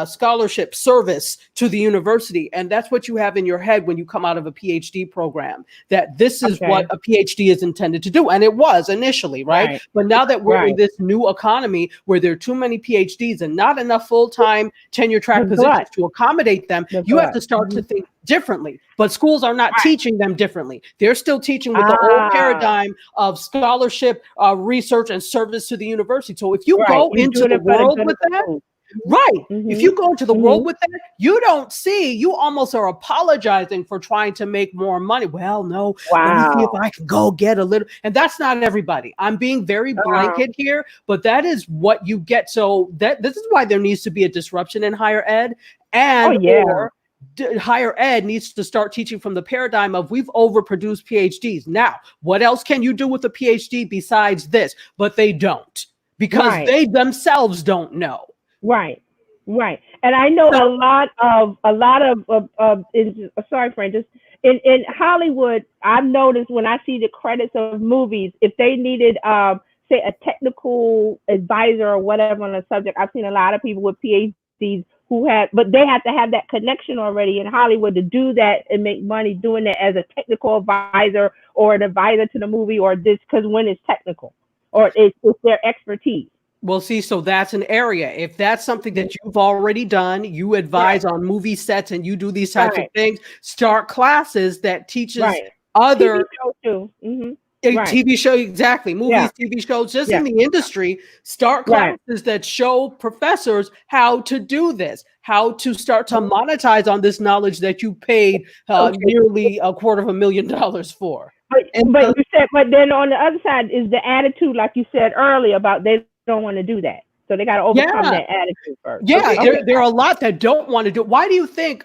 scholarship service to the university. And that's what you have in your head when you come out of a PhD program, that this is what a PhD is intended to do. And it was initially, right? But now that we're in this new economy where there are too many PhDs and not enough full-time tenure track positions to accommodate them, you have to start to think differently. But schools are not teaching them differently. They're still teaching with the old paradigm of scholarship, research, and service to the university. So if you go into the world with that, if you go into the world with that, you don't see, you almost are apologizing for trying to make more money. Well, no, let me see if I can go get a little. And that's not everybody. I'm being very blanket here, but that is what you get. So this is why there needs to be a disruption in higher ed, and or higher ed needs to start teaching from the paradigm of we've overproduced PhDs. Now, what else can you do with a PhD besides this? But they don't, because they themselves don't know. Right. And I know a lot of sorry, friend, just in Hollywood, I've noticed when I see the credits of movies, if they needed say a technical advisor or whatever on a subject, I've seen a lot of people with PhDs but they have to have that connection already in Hollywood to do that and make money doing that as a technical advisor or an advisor to the movie or this, because when it's technical or it's their expertise. Well, see, so that's an area. If that's something that you've already done, you advise on movie sets and you do these types of things, start classes that teaches other TV show, exactly. Movies, TV shows, just in the industry, start classes that show professors how to do this, how to start to monetize on this knowledge that you paid nearly $250,000 for. But you said, but then on the other side is the attitude, like you said earlier, about they don't want to do that. So they got to overcome that attitude first. There are a lot that don't want to do it. Why do you think,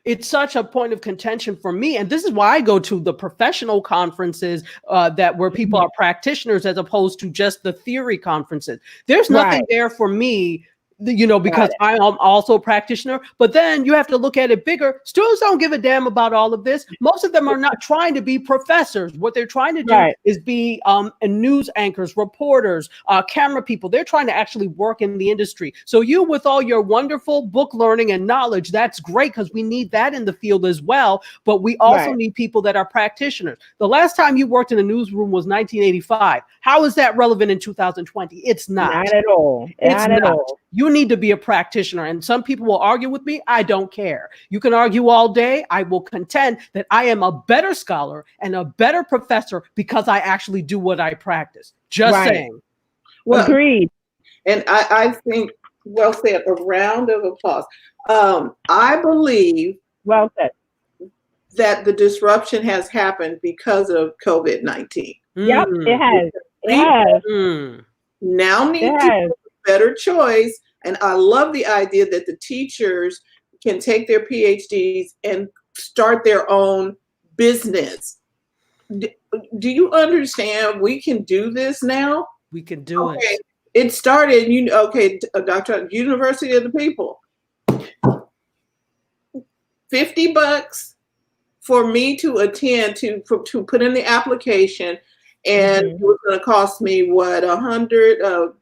it's such a point of contention for me, and this is why I go to the professional conferences where people are practitioners as opposed to just the theory conferences. There's nothing there for me, because I'm also a practitioner, but then you have to look at it bigger. Students don't give a damn about all of this. Most of them are not trying to be professors. What they're trying to do is be news anchors, reporters, camera people. They're trying to actually work in the industry. So you, with all your wonderful book learning and knowledge, that's great, because we need that in the field as well. But we also need people that are practitioners. The last time you worked in a newsroom was 1985. How is that relevant in 2020? It's not. Not at all. Not at all. You need to be a practitioner. And some people will argue with me. I don't care. You can argue all day. I will contend that I am a better scholar and a better professor because I actually do what I practice. Just saying. Well, agreed. And I think, well said, a round of applause. I believe that the disruption has happened because of COVID-19. Yep, it has. Now need to better choice. And I love the idea that the teachers can take their PhDs and start their own business. Do you understand? We can do this now. We can do it. It started, Dr. University of the People. $50 for me to attend, to put in the application, and it was going to cost me what, $100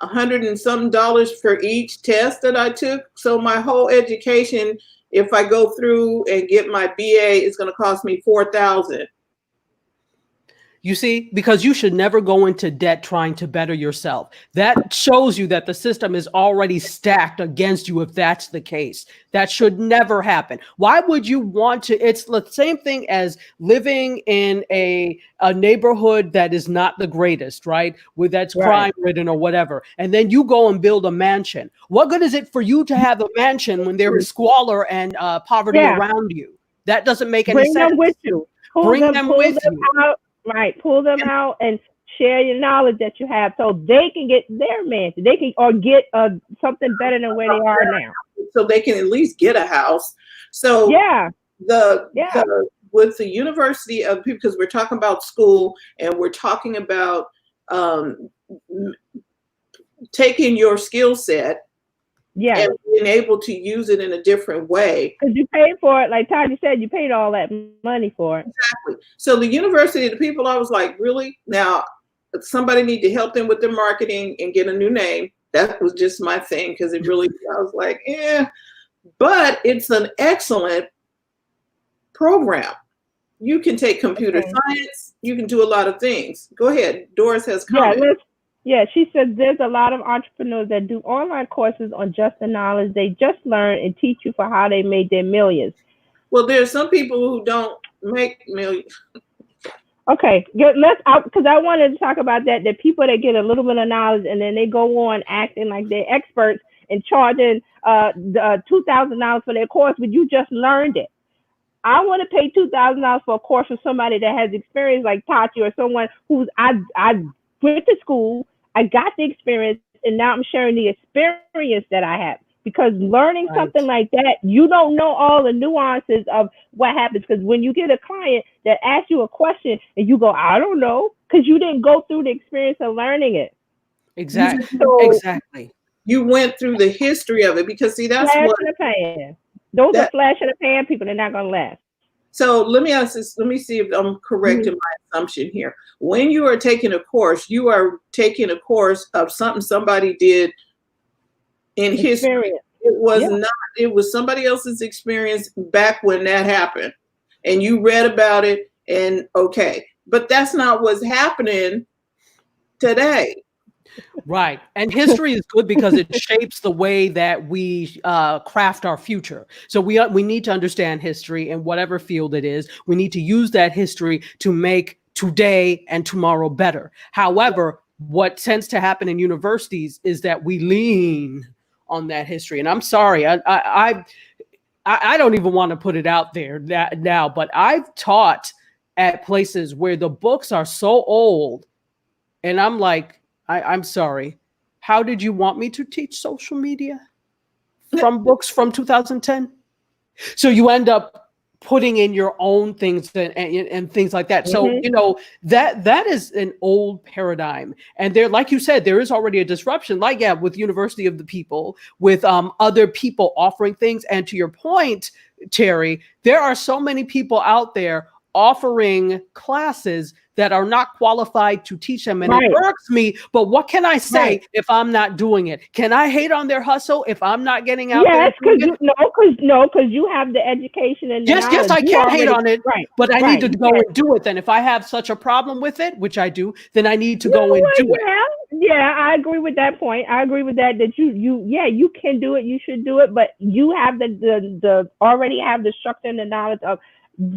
and something dollars for each test that I took. So my whole education, if I go through and get my BA, it's going to cost me $4,000. You see, because you should never go into debt trying to better yourself. That shows you that the system is already stacked against you if that's the case. That should never happen. Why would you want to? It's the same thing as living in a neighborhood that is not the greatest, right? That's crime ridden or whatever. And then you go and build a mansion. What good is it for you to have a mansion when there is squalor and poverty around you? That doesn't make any sense. Bring them with you. Bring them with you. Right, pull them out and share your knowledge that you have, so they can get their mansion. They can get something better than where they are now. So they can at least get a house. So with the University of People, because we're talking about school and we're talking about taking your skill set. And being able to use it in a different way. Because you paid for it, like Tanya said, you paid all that money for it. Exactly. So the University of the People, I was like, really? Now, somebody need to help them with their marketing and get a new name. That was just my thing because it really, I was like, but it's an excellent program. You can take computer science. You can do a lot of things. Go ahead. Doris has comments. She said there's a lot of entrepreneurs that do online courses on just the knowledge they just learned and teach you for how they made their millions. Well, there's some people who don't make millions. Okay, good. Because I wanted to talk about that. The people that get a little bit of knowledge and then they go on acting like they're experts and charging $2,000 for their course, but you just learned it. I want to pay $2,000 for a course for somebody that has experience like Tati or someone who's I went to school, I got the experience, and now I'm sharing the experience that I have. Because learning something like that, you don't know all the nuances of what happens. Because when you get a client that asks you a question and you go, I don't know, because you didn't go through the experience of learning it. Exactly. Exactly. You went through the history of it because see, that's flash what in the pan. Those are flash in the pan people. They're not gonna last. So let me ask this. Let me see if I'm correct in my assumption here. When you are taking a course, you are taking a course of something somebody did in history. It was not, it was somebody else's experience back when that happened. And you read about it and okay. But that's not what's happening today. Right. And history is good because it shapes the way that we craft our future. So we need to understand history in whatever field it is. We need to use that history to make today and tomorrow better. However, what tends to happen in universities is that we lean on that history. And I'm sorry, I don't even want to put it out there now, but I've taught at places where the books are so old and I'm like, I'm sorry. How did you want me to teach social media from books from 2010? So you end up putting in your own things and things like that. So, you know, that is an old paradigm. And there, like you said, there is already a disruption, like, with University of the People, with other people offering things. And to your point, Terry, there are so many people out there offering classes that are not qualified to teach them. And it irks me, but what can I say if I'm not doing it? Can I hate on their hustle if I'm not getting out there? Because you have the education and the knowledge. Yes, I can't hate on it, but I need to go and do it. Then if I have such a problem with it, which I do, then I need to go and do it. Yeah, I agree with that point. I agree with that you can do it, you should do it, but you have the already have the structure and the knowledge of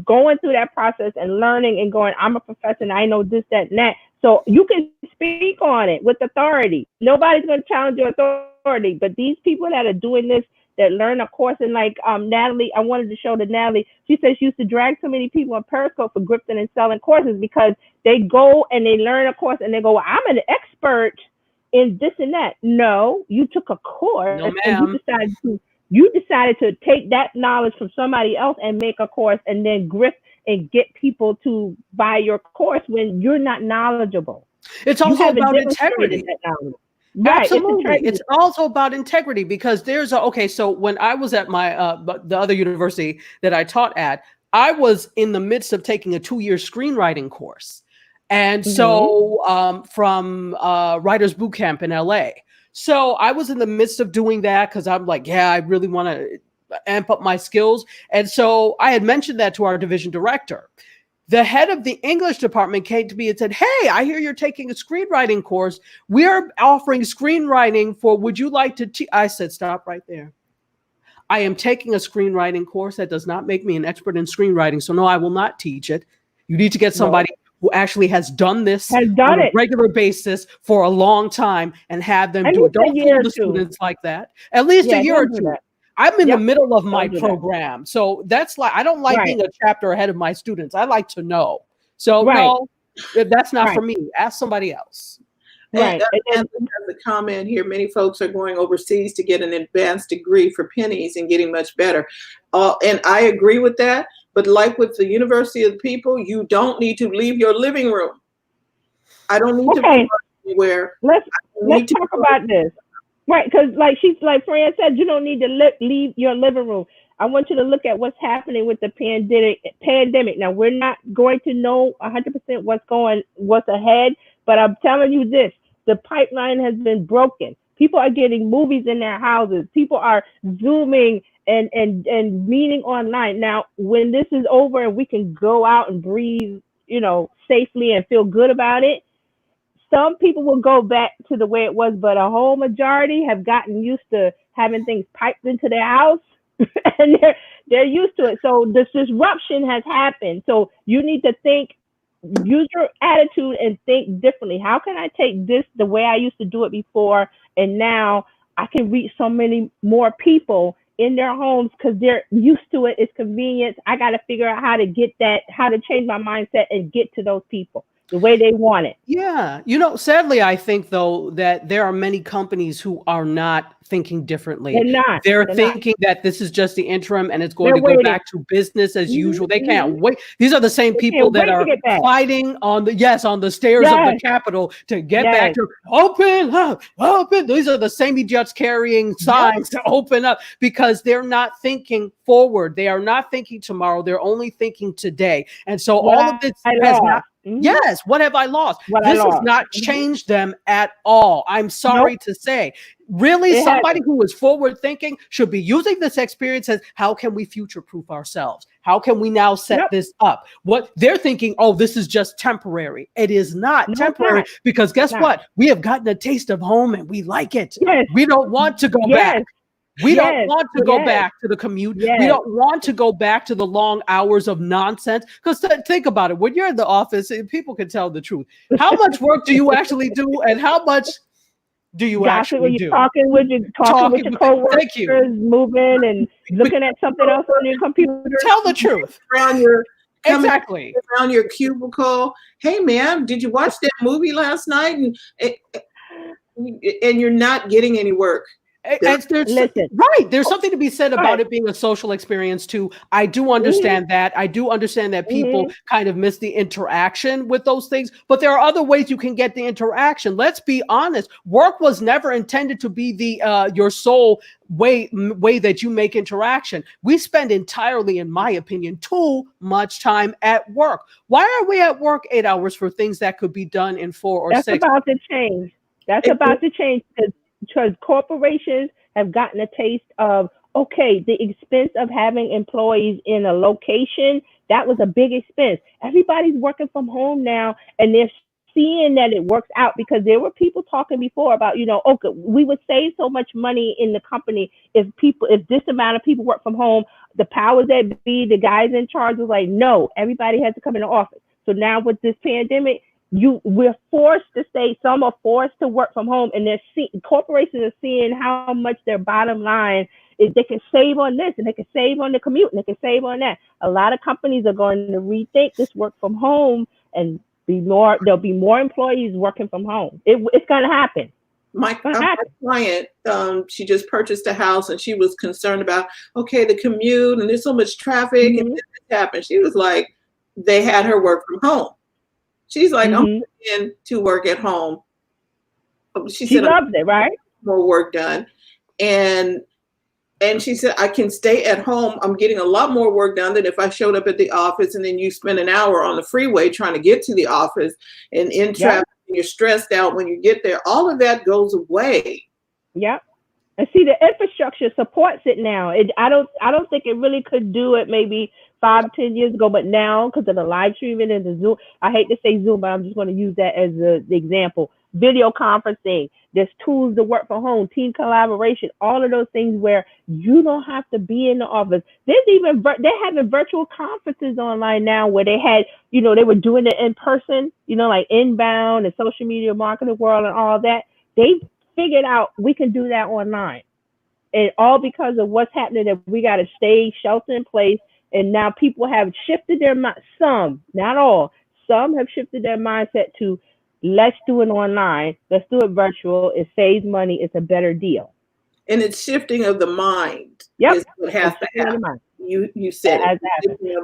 going through that process and learning and going, I'm a professor and I know this, that, and that. So you can speak on it with authority. Nobody's going to challenge your authority, but these people that are doing this, that learn a course, and like Natalie, I wanted to show to Natalie, she says she used to drag so many people on Periscope for grifting and selling courses because they go and they learn a course and they go, well, I'm an expert in this and that. No, you took a course and you decided to take that knowledge from somebody else and make a course and then grift and get people to buy your course when you're not knowledgeable. It's also about integrity. Absolutely. It's also about integrity because so when I was at my the other university that I taught at, I was in the midst of taking a 2-year screenwriting course. And so from Writers Boot Camp in LA. So I was in the midst of doing that because I'm like, I really want to amp up my skills. And so I had mentioned that to our division director. The head of the English department came to me and said, hey, I hear you're taking a screenwriting course. We are offering screenwriting would you like to teach? I said, stop right there. I am taking a screenwriting course. That does not make me an expert in screenwriting. So no, I will not teach it. You need to get somebody who actually has done this on a regular basis for a long time and have them do it. Don't fool the students like that. At least a year or two. I'm in the middle of my program. So that's I don't like being a chapter ahead of my students. I like to know. So no, that's not for me. Ask somebody else. And there's a comment here. Many folks are going overseas to get an advanced degree for pennies and getting much better. And I agree with that. But like with the University of the People, you don't need to leave your living room. I don't need to be anywhere. Let's talk about this. Right, because like Fran said, you don't need to leave your living room. I want you to look at what's happening with the pandemic. Now, we're not going to know 100% what's ahead, but I'm telling you this, the pipeline has been broken. People are getting movies in their houses. People are Zooming and meeting online. Now, when this is over and we can go out and breathe, safely and feel good about it, some people will go back to the way it was, but a whole majority have gotten used to having things piped into their house and they're used to it. So this disruption has happened. So you need to use your attitude and think differently. How can I take this the way I used to do it before, and now I can reach so many more people in their homes because they're used to it. It's convenience. I got to figure out how to change my mindset and get to those people the way they want it. Yeah. Sadly, I think, though, that there are many companies who are not thinking differently. They're thinking that this is just the interim and it's going to go back to business as usual. They can't wait. These are the same people that are fighting on the stairs of the Capitol to get back to open up, open. These are the same idiots carrying signs to open up because they're not thinking forward. They are not thinking tomorrow. They're only thinking today. And so all of this has not. Yes. What have I lost? This has not changed them at all. I'm sorry to say. Really, somebody who is forward thinking should be using this experience as how can we future proof ourselves? How can we now set this up? What they're thinking, this is just temporary. It is not temporary because guess what? We have gotten a taste of home and we like it. Yes. We don't want to go back. We don't want to go back to the commute. We don't want to go back to the long hours of nonsense. Because think about it. When you're in the office, people can tell the truth. How much work do you actually do, and how much do you actually do? Talking with your coworkers, moving and looking at something else on your computer. Tell the truth. Around your cubicle. Hey, man, did you watch that movie last night? And you're not getting any work. There's something to be said about it being a social experience too. I do understand that. I do understand that people kind of miss the interaction with those things, but there are other ways you can get the interaction. Let's be honest. Work was never intended to be the your sole way that you make interaction. We spend entirely, in my opinion, too much time at work. Why are we at work 8 hours for things that could be done in 4 or 6? That's about to change. Because corporations have gotten a taste of, the expense of having employees in a location, that was a big expense. Everybody's working from home now, and they're seeing that it works out because there were people talking before about, we would save so much money in the company if this amount of people work from home. The powers that be, the guys in charge was like, no, everybody has to come in the office. So now with this pandemic, we're forced to stay. Some are forced to work from home, and corporations are seeing how much their bottom line is. They can save on this, and they can save on the commute, and they can save on that. A lot of companies are going to rethink this work from home, and there'll be more employees working from home. It's going to happen. My client, she just purchased a house, and she was concerned about the commute, and there's so much traffic, and this happened. She was like, they had her work from home. She's like, I'm in to work at home. She said, loves it, right? More work done. And she said, I can stay at home. I'm getting a lot more work done than if I showed up at the office and then you spend an hour on the freeway trying to get to the office and in traffic and you're stressed out when you get there. All of that goes away. Yep. And see, the infrastructure supports it now. I don't think it really could do it maybe 5-10 years ago, but now because of the live streaming and the Zoom, I hate to say Zoom, but I'm just going to use that as the example. Video conferencing, there's tools to work from home, team collaboration, all of those things where you don't have to be in the office. They're having virtual conferences online now where they had, they were doing it in person, like Inbound and social media marketing world and all that. They figured out we can do that online, and all because of what's happening that we got to stay shelter in place. And now people have shifted their mind. Some, not all, some have shifted their mindset to let's do it online. Let's do it virtual. It saves money. It's a better deal. And it's shifting of the mind. Yep. Is what has to happen. You said it.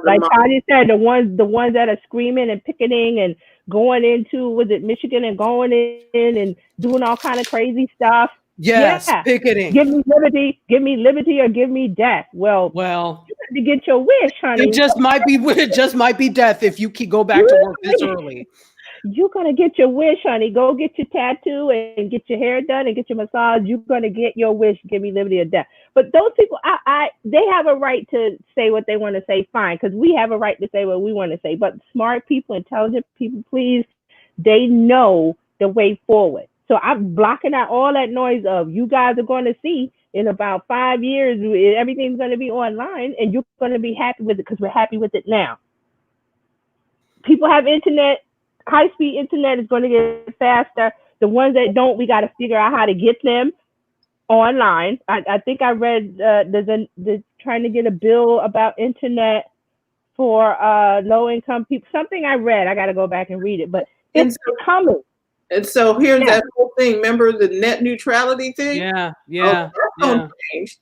Like Tanya said, the ones that are screaming and picketing and going into, was it Michigan, and going in and doing all kind of crazy stuff. Yes, picketing. Give me liberty, or give me death. Well, you have to get your wish, honey. It just might be death if you go back to work this early. You're gonna get your wish, honey. Go get your tattoo and get your hair done and get your massage. You're gonna get your wish. Give me liberty or death. But those people, they have a right to say what they want to say. Fine, because we have a right to say what we want to say. But smart people, intelligent people, please, they know the way forward. So I'm blocking out all that noise of you guys are going to see in about 5 years, everything's going to be online, and you're going to be happy with it because we're happy with it now. People have internet. High-speed internet is going to get faster. The ones that don't, we got to figure out how to get them online. I think I read they're trying to get a bill about internet for low-income people. Something I read. I got to go back and read it, but it's coming. And so here's that whole thing. Remember the net neutrality thing? Yeah. That's going to change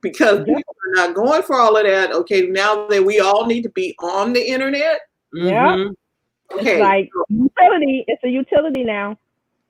because people are not going for all of that. Okay, now that we all need to be on the internet. Yeah. Okay. It's like utility. It's a utility now.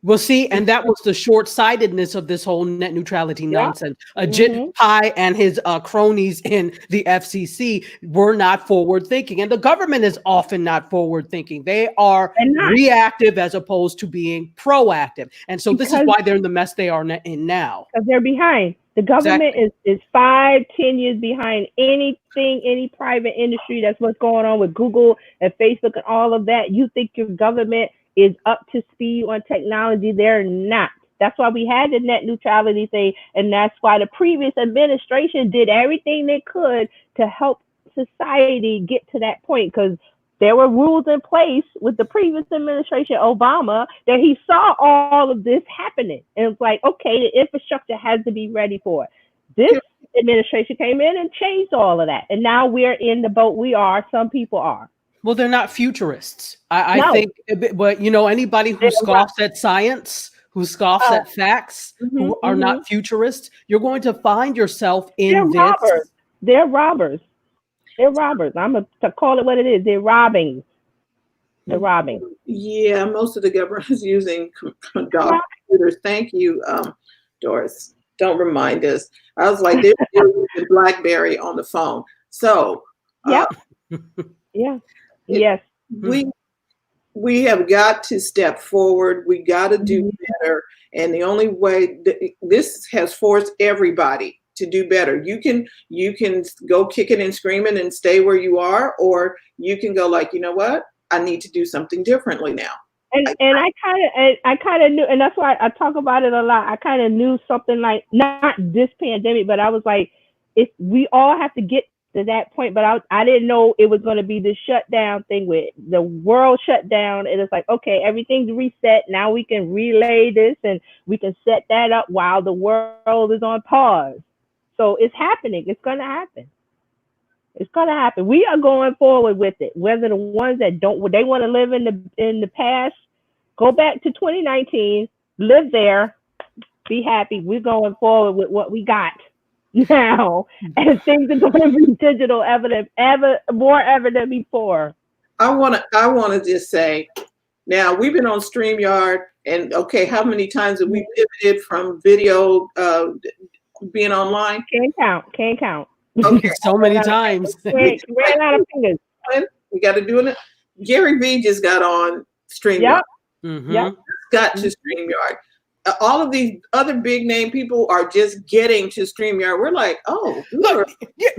Well, see, and that was the short-sightedness of this whole net neutrality nonsense. Ajit Pai and his cronies in the FCC were not forward-thinking, and the government is often not forward-thinking. They are reactive as opposed to being proactive, and so this is why they're in the mess they are in now. Because they're behind. The government is 5-10 years behind anything, any private industry. That's what's going on with Google and Facebook and all of that. You think your government is up to speed on technology? They're not. That's why we had the net neutrality thing, and that's why the previous administration did everything they could to help society get to that point, because there were rules in place with the previous administration, Obama, that he saw all of this happening. And it's like, okay, the infrastructure has to be ready for it. This administration came in and changed all of that. And now we're in the boat we are. Some people are. Well, they're not futurists. I think, but you know, anybody who scoffs at science, who scoffs at facts, who are not futurists, you're going to find yourself in this. They're robbers. They're robbers. I'm going to call it what it is. They're robbing. They're robbing. Yeah, most of the government is using computers. Thank you, Doris. Don't remind us. I was like, they're using BlackBerry on the phone. So, yes. We have got to step forward. We got to do better. And the only way this has forced everybody to do better. You can go kicking and screaming and stay where you are, or you can go like, you know what? I need to do something differently now. And I kind of knew, and that's why I talk about it a lot. I kind of knew something like, not this pandemic, but I was like, we all have to get to that point, but I didn't know it was going to be the shutdown thing with the world shut down. And it's like, okay, everything's reset. Now we can relay this and we can set that up while the world is on pause. So it's happening. It's going to happen. It's going to happen. We are going forward with it. Whether the ones that they want to live in the past, go back to 2019, live there, be happy. We're going forward with what we got now, and things are going to be digital more evident before. I want to just say, now we've been on StreamYard, and okay, how many times have we pivoted from video being online? Can't count. Okay, so many times. Ran out of fingers. We got to do it. Gary Vee just got on StreamYard. Yep. Got to StreamYard. All of these other big name people are just getting to StreamYard. We're like, oh, look,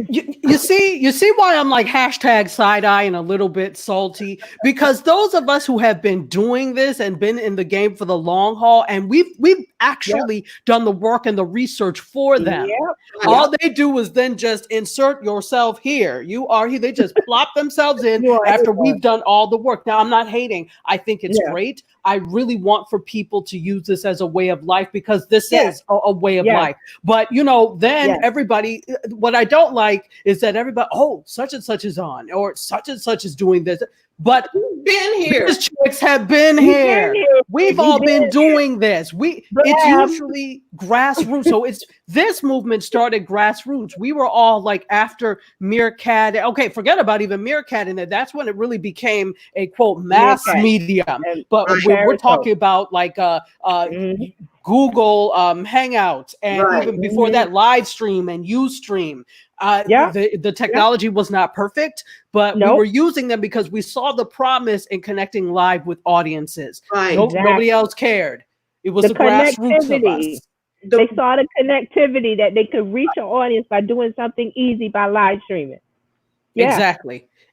you see why I'm like hashtag side eye and a little bit salty, because those of us who have been doing this and been in the game for the long haul, and we've actually done the work and the research for them. All they do is then just insert yourself here. You are here. They just plop themselves in after we've done all the work. Now, I'm not hating. I think it's great. I really want for people to use this as a way of life, because this is a way of life. But, you know, then everybody, what I don't like is that everybody, oh, such and such is on, or such and such is doing this. But been here. These chicks have been here. We've all been doing this. It's usually grassroots. So this movement started grassroots. We were all like after Meerkat. Okay, forget about even Meerkat in there. That's when it really became a quote mass medium. But we're talking about like Google Hangouts, and even before that, live stream and Ustream. Yeah. The technology was not perfect, but we Nope. were using them because we saw the promise in connecting live with audiences. Right. Nobody else cared. It was the grassroots of us. They saw the connectivity that they could reach an audience by doing something easy by live streaming. Yeah.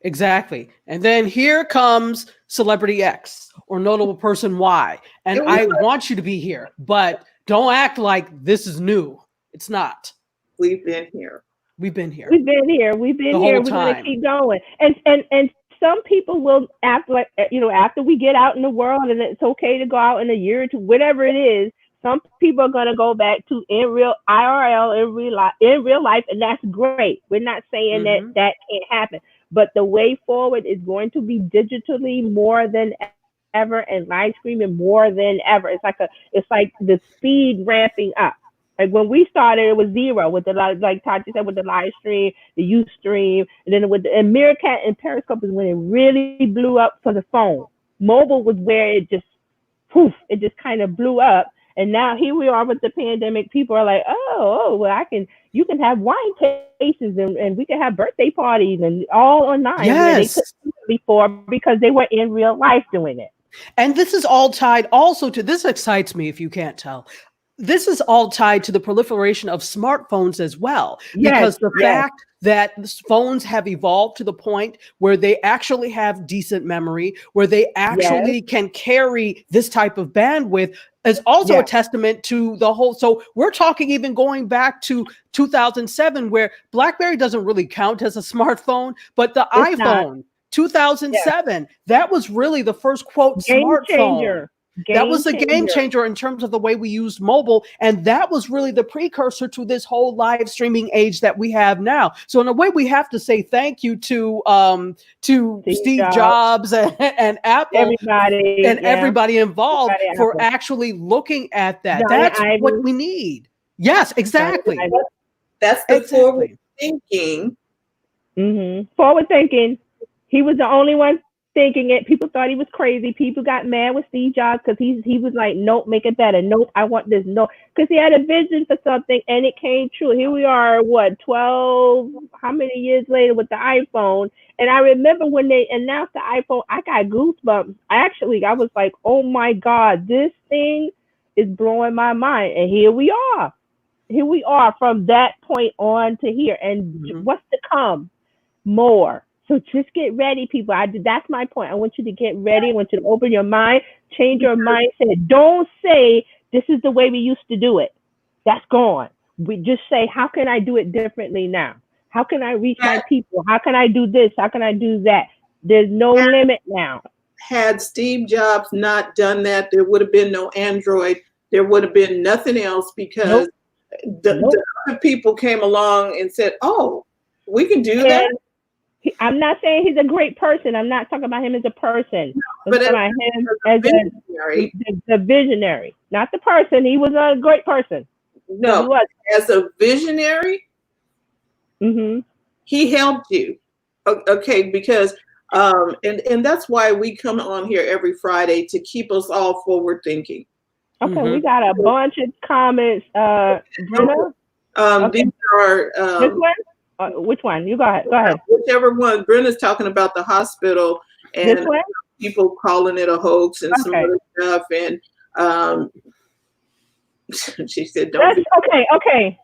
Exactly. And then here comes Celebrity X or Notable Person Y. And I want you to be here, but don't act like this is new. It's not. We've been here. We've been here. We've been here. We've been here. We're going to keep going. And some people will, after after we get out in the world and it's okay to go out in a year or two, whatever it is, some people are going to go back to in real IRL in real life, and that's great. We're not saying that can't happen, but the way forward is going to be digitally more than ever and live streaming more than ever. It's like the speed ramping up. Like when we started, it was zero with the like Tati said, with the live stream, the Ustream, and then and Meerkat and Periscope is when it really blew up for the phone. Mobile was where it just kind of blew up. And now here we are with the pandemic. People are like, well, you can have wine tastings and we can have birthday parties and all online. Yes. They couldn't before because they were in real life doing it. And this is all tied also to, this excites me if you can't tell. This is all tied to the proliferation of smartphones as well, because the fact that phones have evolved to the point where they actually have decent memory, where they actually can carry this type of bandwidth is also a testament to the whole. So we're talking even going back to 2007, where BlackBerry doesn't really count as a smartphone, but the iPhone, 2007, that was really the first quote smartphone. That was a game changer in terms of the way we used mobile. And that was really the precursor to this whole live streaming age that we have now. So in a way, we have to say thank you to Steve Jobs and Apple everybody involved for actually looking at that. That's what we need. Yes, exactly. That's the forward thinking. Forward thinking. He was the only one thinking it. People thought he was crazy. People got mad with Steve Jobs because he was like, nope, make it better. Nope, I want this. No, because he had a vision for something and it came true. Here we are, 12, how many years later with the iPhone? And I remember when they announced the iPhone, I got goosebumps. I was like, oh my God, this thing is blowing my mind. And here we are. Here we are from that point on to here. And what's to come? More. So just get ready, people. That's my point. I want you to get ready. I want you to open your mind, change your mindset. Don't say this is the way we used to do it. That's gone. We just say, how can I do it differently now? How can I reach my people? How can I do this? How can I do that? There's no limit now. Had Steve Jobs not done that, there would have been no Android. There would have been nothing else because the other people came along and said, oh, we can do that. I'm not saying he's a great person. I'm not talking about him as a person. I'm talking about him as the visionary, not the person. He was a great person. No, as a visionary, he helped you. Okay, because and that's why we come on here every Friday to keep us all forward thinking. Okay, we got a bunch of comments. Brenna? These are this one? Which one? You go ahead. Whichever one. Brenna's talking about the hospital and people calling it a hoax and some other stuff. And she said, "Don't." Okay.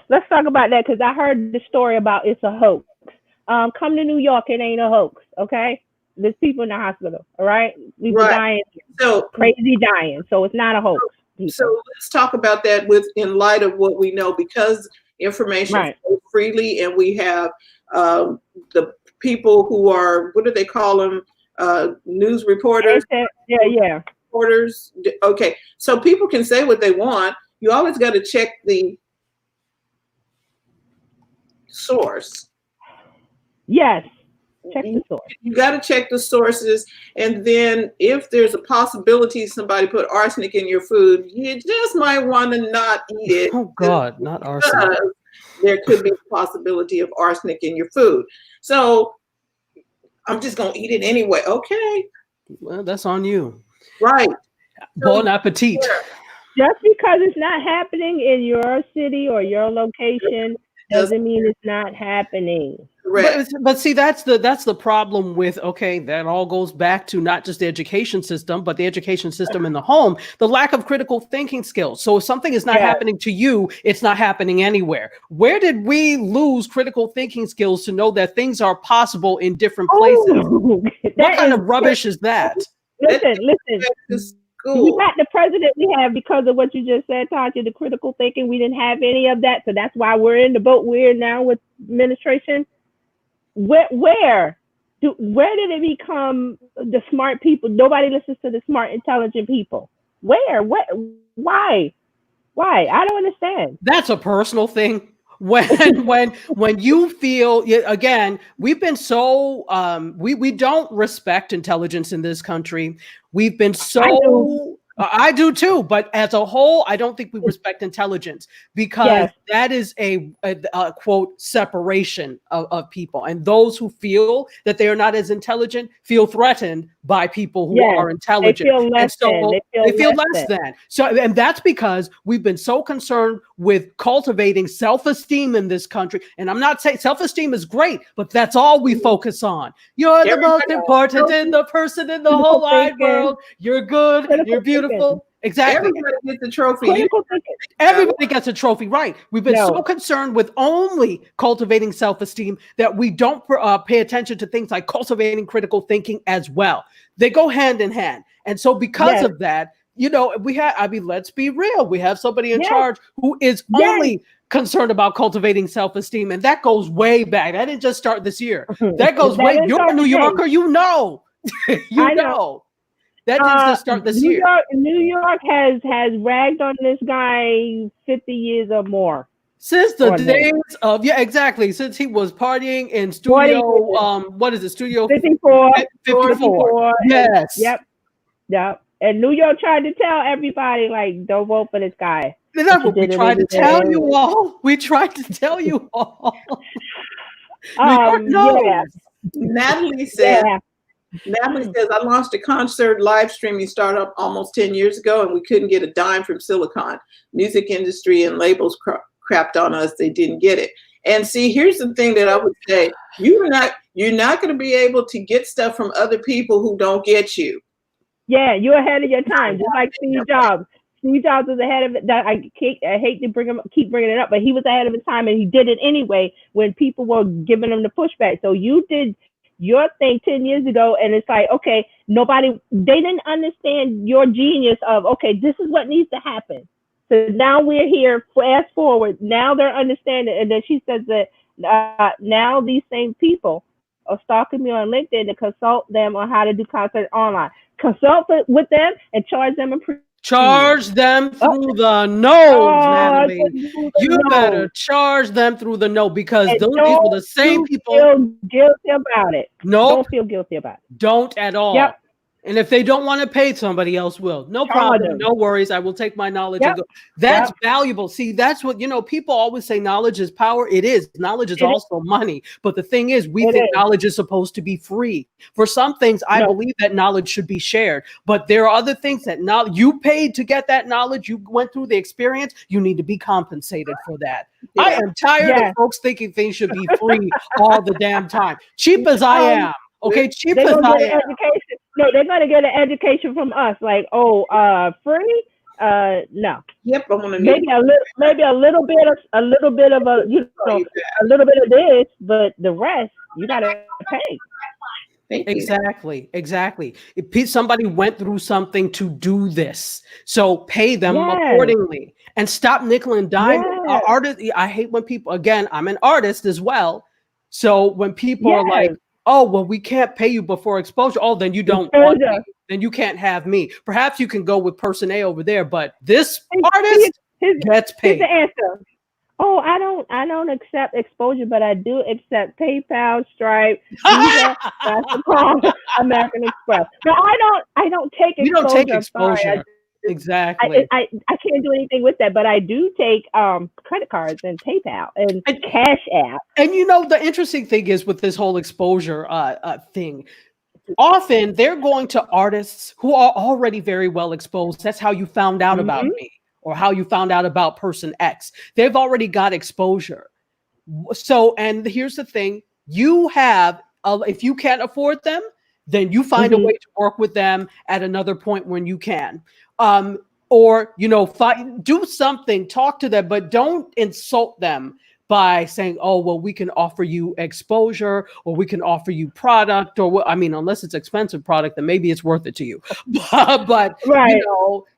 Let's talk about that because I heard the story about it's a hoax. Come to New York, it ain't a hoax. Okay, there's people in the hospital. All right, people dying, crazy dying. So it's not a hoax. So let's talk about that in light of what we know, because information flows freely, and we have the people who are, what do they call them? News reporters. Reporters. Okay, so people can say what they want. You always got to check the source. Yes. Check the source. You got to check the sources, and then if there's a possibility somebody put arsenic in your food, you just might want to not eat it. Oh God, not arsenic. There could be a possibility of arsenic in your food. So I'm just going to eat it anyway. Okay. Well, that's on you. Right. Bon appetit. Just because it's not happening in your city or your location doesn't mean it's not happening. correct. But see, that's the problem with, okay, that all goes back to not just the education system, but the education system in the home, the lack of critical thinking skills. So if something is not happening to you, it's not happening anywhere. Where did we lose critical thinking skills to know that things are possible in different places? What kind of rubbish is that? Listen. School. We got the president we have because of what you just said, Tanya, the critical thinking. We didn't have any of that. So that's why we're in the boat we're in now with administration. Where did it become the smart people? Nobody listens to the smart, intelligent people. Where? What? Why? I don't understand. That's a personal thing. When you feel, again, we've been so we don't respect intelligence in this country. We've been so I do too, but as a whole, I don't think we respect intelligence because that is a quote separation of people, and those who feel that they are not as intelligent feel threatened by people who are intelligent. They feel less than. They feel less than. So, and that's because we've been so concerned with cultivating self-esteem in this country. And I'm not saying self-esteem is great, but that's all we focus on. You're the most important in the person in the whole wide world. You're good. You're beautiful. Exactly. Everybody gets a trophy. Everybody gets a trophy, right? We've been so concerned with only cultivating self-esteem that we don't pay attention to things like cultivating critical thinking as well. They go hand in hand. And so because of that, let's be real. We have somebody in charge who is only concerned about cultivating self-esteem. And that goes way back. That didn't just start this year. That goes way, you're a New Yorker, you know. You know. That didn't just start this year. New York has ragged on this guy 50 years or more. Since the days of, exactly. Since he was partying in studio, what is it? Studio 54. 54. Yes. Yep. And New York tried to tell everybody, like, don't vote for this guy. That's what we tried to tell you all. We tried to tell you all. Natalie said, I launched a concert live streaming startup almost 10 years ago, and we couldn't get a dime from Silicon. Music industry and labels crapped on us. They didn't get it. And see, here's the thing that I would say. You're not going to be able to get stuff from other people who don't get you. Yeah, you're ahead of your time, just like Steve Jobs. Steve Jobs was ahead of it. I hate to keep bringing it up, but he was ahead of his time, and he did it anyway when people were giving him the pushback. So you did your thing 10 years ago, and it's like, okay, they didn't understand your genius of, okay, this is what needs to happen. So now we're here, fast forward. Now they're understanding, and then she says that now these same people are stalking me on LinkedIn to consult them on how to do content online. Consult with them and charge them a Charge them through the nose, Natalie. You better charge them through the nose because these were the same people. Feel guilty about it. No, don't feel guilty about it. Don't at all. Yep. And if they don't want to pay, somebody else will. No problem. No worries. I will take my knowledge and go. That's valuable. See, that's what, people always say knowledge is power. It is. Knowledge is also money. But the thing is, we think knowledge is supposed to be free. For some things, I believe that knowledge should be shared. But there are other things that you paid to get that knowledge. You went through the experience. You need to be compensated for that. Yeah. I am tired of folks thinking things should be free all the damn time. Cheap as I am. Okay, cheap as I am. No, they're going to get an education from us. Like, free? No. Yep, I want to maybe a little bit of a little bit of this, but the rest you got to pay. Exactly. If somebody went through something to do this, so pay them accordingly and stop nickel and dime. Artists, I hate when people. Again, I'm an artist as well, so when people are like, oh, well, we can't pay you before exposure. Oh, then you don't want me. Then you can't have me. Perhaps you can go with person A over there, but this artist gets paid. Here's the answer. Oh, I don't accept exposure, but I do accept PayPal, Stripe, Visa, MasterCard, American Express. No, I don't take exposure. You don't take exposure. Exactly. I can't do anything with that, but I do take credit cards and PayPal and Cash App. And the interesting thing is with this whole exposure thing, often they're going to artists who are already very well exposed. That's how you found out about me or how you found out about person X. They've already got exposure. So, and here's the thing, you have, if you can't afford them, then you find a way to work with them at another point when you can. Or, do something, talk to them, but don't insult them by saying, oh, well, we can offer you exposure, or we can offer you product, or I mean, unless it's expensive product, then maybe it's worth it to you. But Right.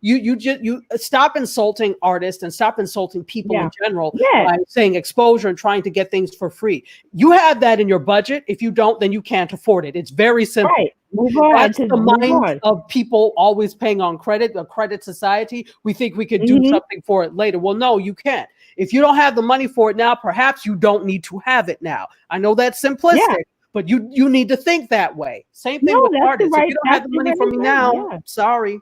you stop insulting artists and stop insulting people in general Yeah. by saying exposure and trying to get things for free. You have that in your budget. If you don't, then you can't afford it. It's very simple. Right. Move on. That's the mind of people always paying on credit, a credit society. We think we could do something for it later. Well, no, you can't. If you don't have the money for it now, perhaps you don't need to have it now. I know that's simplistic, but you need to think that way. Same thing with artists. If you don't have the money for me now, sorry.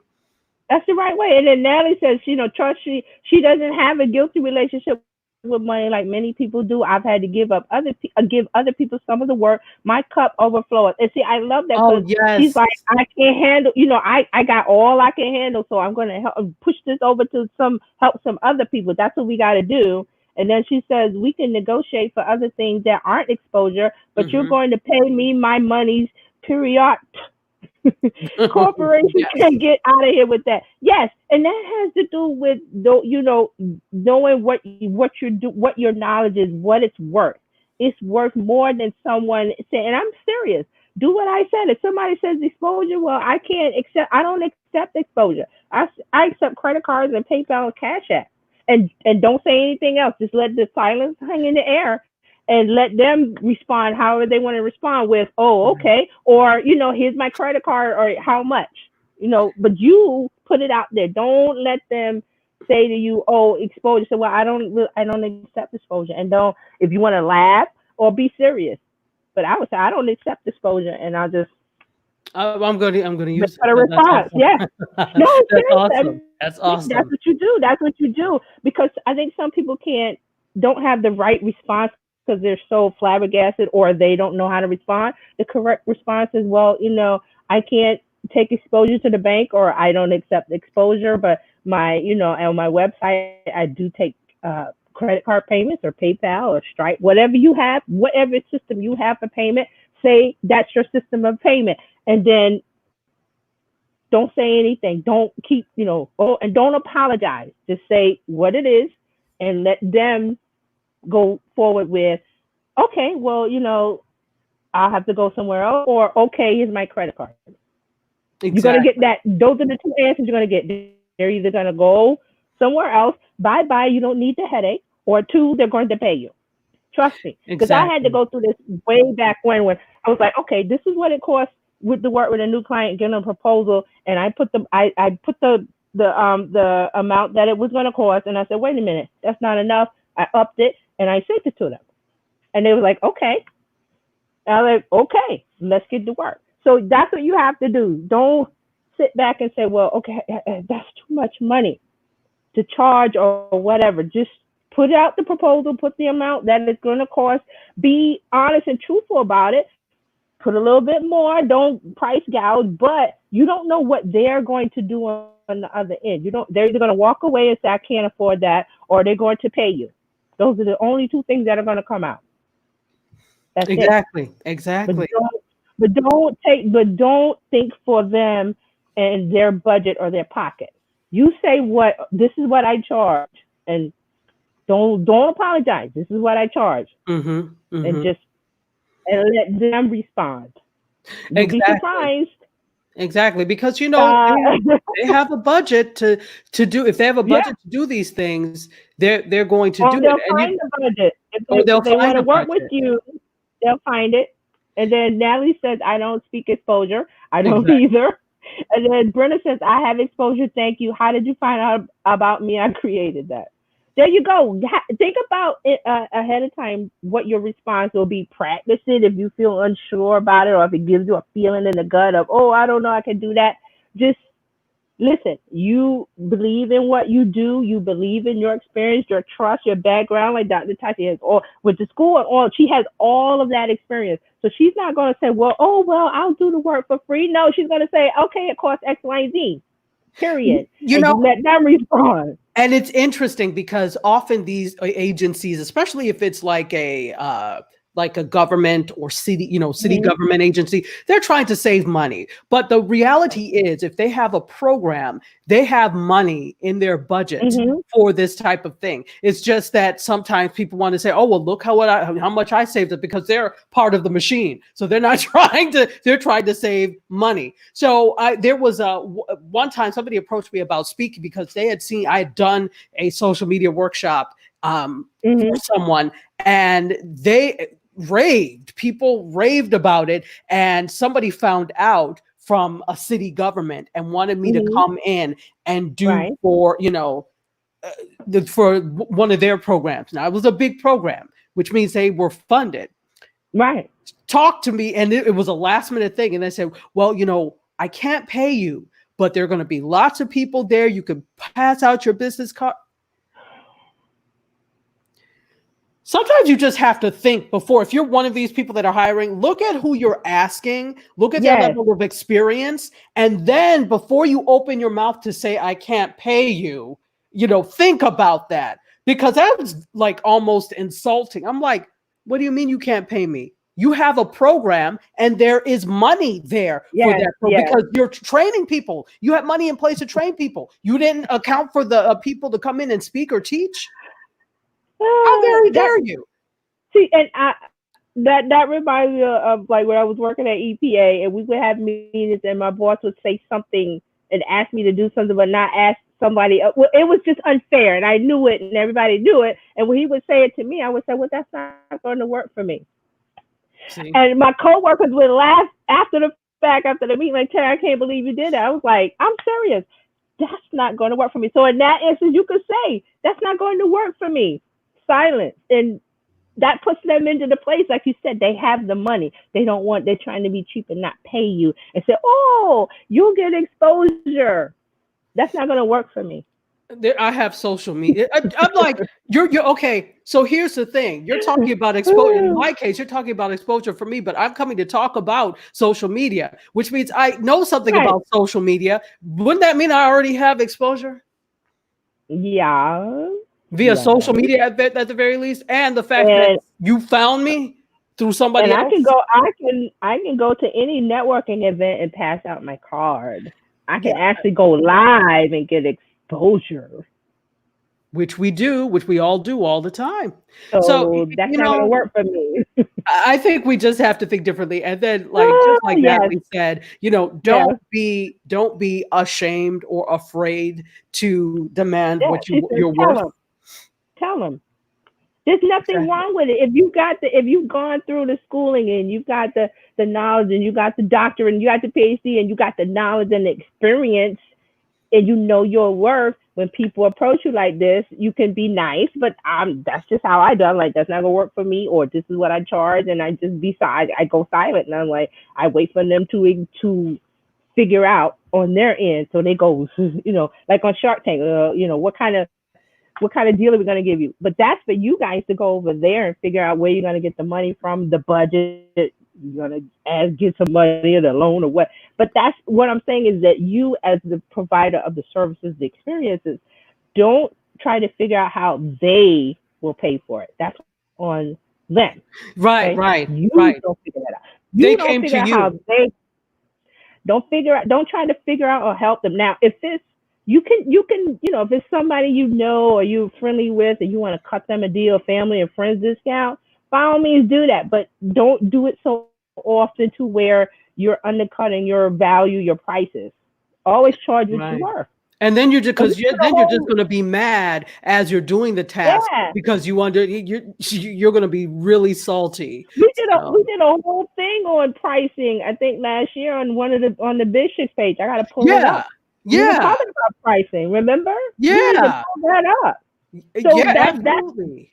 That's the right way. And then Natalie says, trust she doesn't have a guilty relationship with money like many people do. I've had to give other people some of the work. My cup overflows. And see, I love that. Oh, yes. She's like, I can't handle, I got all I can handle, so I'm going to help push this over to help some other people. That's what we got to do. And then she says, we can negotiate for other things that aren't exposure, but you're going to pay me my monies, period. Corporations can get out of here with that. Yes, and that has to do with knowing what your knowledge is, what it's worth. It's worth more than someone saying. And I'm serious. Do what I said. If somebody says exposure, well, I don't accept exposure. I accept credit cards and PayPal and Cash App, and don't say anything else. Just let the silence hang in the air. And let them respond however they want to respond with, oh, okay. Or, here's my credit card, or how much, but you put it out there. Don't let them say to you, oh, exposure. So, well, I don't accept exposure. And if you want to laugh or be serious, but I would say, I don't accept exposure. And I'll just, I'm going to use a response. Yeah. No, that's awesome. That's awesome. That's what you do. That's what you do. Because I think some people don't have the right response, because they're so flabbergasted or they don't know how to respond. The correct response is, well, I can't take exposure to the bank, or I don't accept exposure, but on my website, I do take credit card payments or PayPal or Stripe, whatever you have, whatever system you have for payment, say that's your system of payment. And then don't say anything. Don't keep, and don't apologize. Just say what it is and let them go forward with, okay, well, I'll have to go somewhere else, or okay, here's my credit card. Exactly. You're going to get that. Those are the two answers you're going to get. They're either going to go somewhere else, bye-bye, you don't need the headache, or two, they're going to pay you. Trust me. Because I had to go through this way back when I was like, okay, this is what it costs to work with a new client, getting a proposal, and I put the amount that it was going to cost, and I said, wait a minute, that's not enough. I upped it, and I sent it to them. And they were like, okay. And I was like, okay, let's get to work. So that's what you have to do. Don't sit back and say, well, okay, that's too much money to charge or whatever. Just put out the proposal, put the amount that it's going to cost. Be honest and truthful about it. Put a little bit more. Don't price gouge, but you don't know what they're going to do on the other end. They're either going to walk away and say, I can't afford that, or they're going to pay you. Those are the only two things that are going to come out. That's exactly. But don't think for them and their budget or their pocket. You say this is what I charge, and don't apologize. This is what I charge, and let them respond. You'll be surprised. Exactly, because they have a budget to do. If they have a budget to do these things, they're going to do it. They'll find the budget. If they want to work with you, they'll find it. And then Natalie says, I don't speak exposure. I don't either. And then Brenda says, I have exposure. Thank you. How did you find out about me? I created that. There you go. Think about it ahead of time, what your response will be. Practice it if you feel unsure about it, or if it gives you a feeling in the gut of, oh, I don't know, I can do that. Just listen. You believe in what you do. You believe in your experience, your trust, your background, like Dr. Tati has, or with the school and all. She has all of that experience. So she's not going to say, well, I'll do the work for free. No, she's going to say, okay, it costs X, Y, Z. period. You And know, you let them respond. and it's interesting because often these agencies, especially if it's like a government or city, city Mhm. government agency, they're trying to save money. But the reality is, if they have a program, they have money in their budget Mhm. for this type of thing. It's just that sometimes people want to say, "Oh, well, look how much I saved it," because they're part of the machine. So they're not they're trying to save money. So there was one time somebody approached me about speaking because they had seen I had done a social media workshop for Mhm. someone, and people raved about it, and somebody found out from a city government and wanted me to Mhm. come in and do Right. for for one of their programs. Now it was a big program, which means they were funded. Right. Talked to me, and it was a last minute thing, and they said, well, I can't pay you, but there are going to be lots of people there. You can pass out your business card. Sometimes you just have to think before, if you're one of these people that are hiring, look at who you're asking, look at their Yes. level of experience, and then before you open your mouth to say, I can't pay you, think about that, because that was like almost insulting. I'm like, what do you mean you can't pay me? You have a program and there is money there for Yes. that Yes. because you're training people. You have money in place to train people. You didn't account for the people to come in and speak or teach. How That dare you? see, and that reminds me of like when I was working at EPA, and we would have meetings, and my boss would say something and ask me to do something, but not ask somebody else. Well, it was just unfair, and I knew it, and everybody knew it. And when he would say it to me, I would say, "Well, that's not going to work for me." See? And my coworkers would laugh after the fact, after the meeting, like, "Terry, I can't believe you did that." I was like, "I'm serious. That's not going to work for me." So in that instance, you could say, "That's not going to work for me." Silence, and that puts them into the place, like you said, they have the money. They're trying to be cheap and not pay you and say, "Oh, you'll get exposure." That's not going to work for me. I have social media. I'm like, you're okay. So here's the thing: you're talking about exposure. In my case, you're talking about exposure for me, but I'm coming to talk about social media, which means I know something Right. about social media. Wouldn't that mean I already have exposure Yeah. via social Yes. media at the very least, and the fact that And you found me through and somebody I can else? go I can go to any networking event and pass out my card. I can Yeah, actually go live and get exposure. which we all do all the time. So So that's not going to work for me. I think we just have to think differently. And then just Oh, like yes. Natalie said, Yes. don't be ashamed or afraid to demand Yeah. what She says, you're tell worth. them. Tell them. There's nothing Exactly. wrong with it. If you've gone through the schooling and you've got the knowledge and you got the doctorate and you got the PhD and you got the knowledge and the experience and you know your worth, when people approach you like this, you can be nice, but that's just how I do. I'm like, that's not gonna work for me, or this is what I charge, and I just I go silent, and I'm like, I wait for them to figure out on their end, so they go, like on Shark Tank, what kind of deal are we going to give you? But that's for you guys to go over there and figure out where you're going to get the money from, the budget. You're going to get some money or the loan or what. But that's what I'm saying is that you, as the provider of the services, the experiences, don't try to figure out how they will pay for it. That's on them. Right, Okay. right, You right. don't figure that out. They You don't came figure to out how you. they don't try to figure out or help them. Now, if this you can if it's somebody you know or you're friendly with and you want to cut them a deal, family and friends discount, by all means do that. But don't do it so often to where you're undercutting your value, your prices. Always charge what you're Right. worth. And then And we did a then you're just whole going to be mad as you're doing the task yeah. because you're going to be really salty. We So, did a whole thing on pricing, I think last year on the Bishop's page. I gotta pull it yeah. up. We were Yeah. talking about pricing, remember? We need to Yeah. pull that up. So Yeah, that absolutely.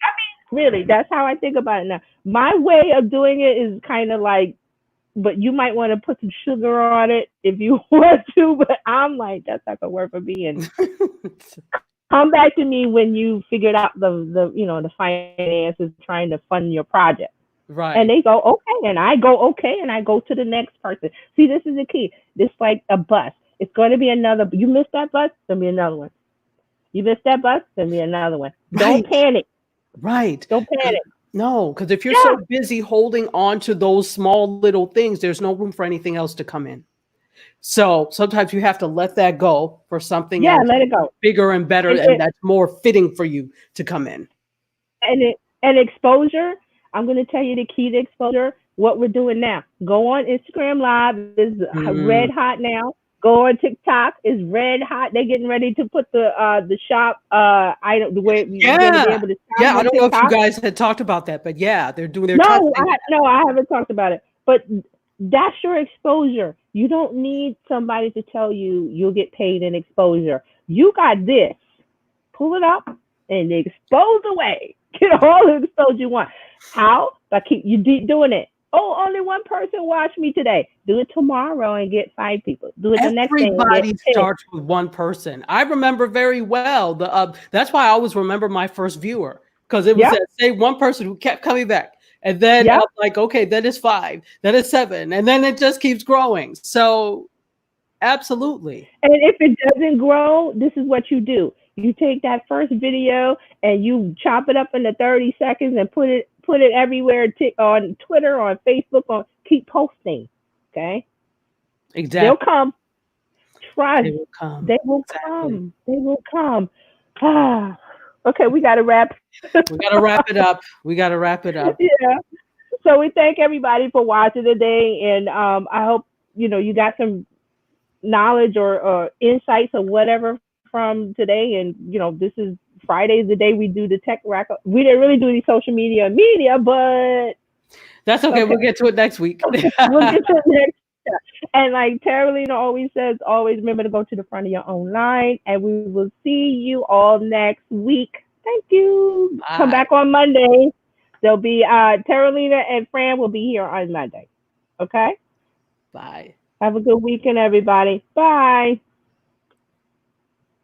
really, that's how I think about it now. My way of doing it is kind of like, but you might want to put some sugar on it if you want to. But I'm like, that's not gonna work for me. And come back to me when you figured out the finances trying to fund your project. And Right. they go, okay, and I go, okay, and I go to the next person. See, this is the key. This like a bus. It's going to be another. You missed that bus, there'll be another one. You missed that bus, there'll be another one. Right. Don't panic. Right. Don't panic. No, because if you're Yeah. so busy holding on to those small little things, there's no room for anything else to come in. So sometimes you have to let that go for something else Let it go. bigger and better, and that's more fitting for you to come in. And exposure, I'm going to tell you the key to exposure, what we're doing now. Go on Instagram Live, is red hot now. Go on TikTok, is red hot. They're getting ready to put the shop item, the way you're going to be able to shop. Yeah, I don't know TikTok. if you guys had talked about that, but yeah, they're doing their No, I haven't talked about it. But that's your exposure. You don't need somebody to tell you you'll get paid in exposure. You got this. Pull it up and expose away. Get all the exposure you want. How? By keep you doing it. Oh, only one person watched me today. Do it tomorrow and get 5 people. Do it the next day. Everybody starts with one person. I remember very well. That's why I always remember my first viewer, because it was say one person who kept coming back. And then I'm like, okay, then it's 5, then it's 7, and then it just keeps growing. So absolutely. And if it doesn't grow, this is what you do. You take that first video and you chop it up into 30 seconds and put it everywhere on Twitter, on Facebook, keep posting. Okay? Exactly. They'll come. Trust. They will come. They will come. They will come. Okay, we got to wrap. We got to wrap it up. Yeah. So we thank everybody for watching today, and I hope you got some knowledge or insights or whatever from today. And this is Friday is the day we do the tech rack. We didn't really do any social media, but that's okay. We'll get to it next week. We'll get to it next. And like Carolina always says, always remember to go to the front of your own line, and we will see you all next week. Thank you. Bye. Come back on Monday. There'll be Carolina and Fran will be here on Monday. Okay? Bye. Have a good weekend, everybody. Bye.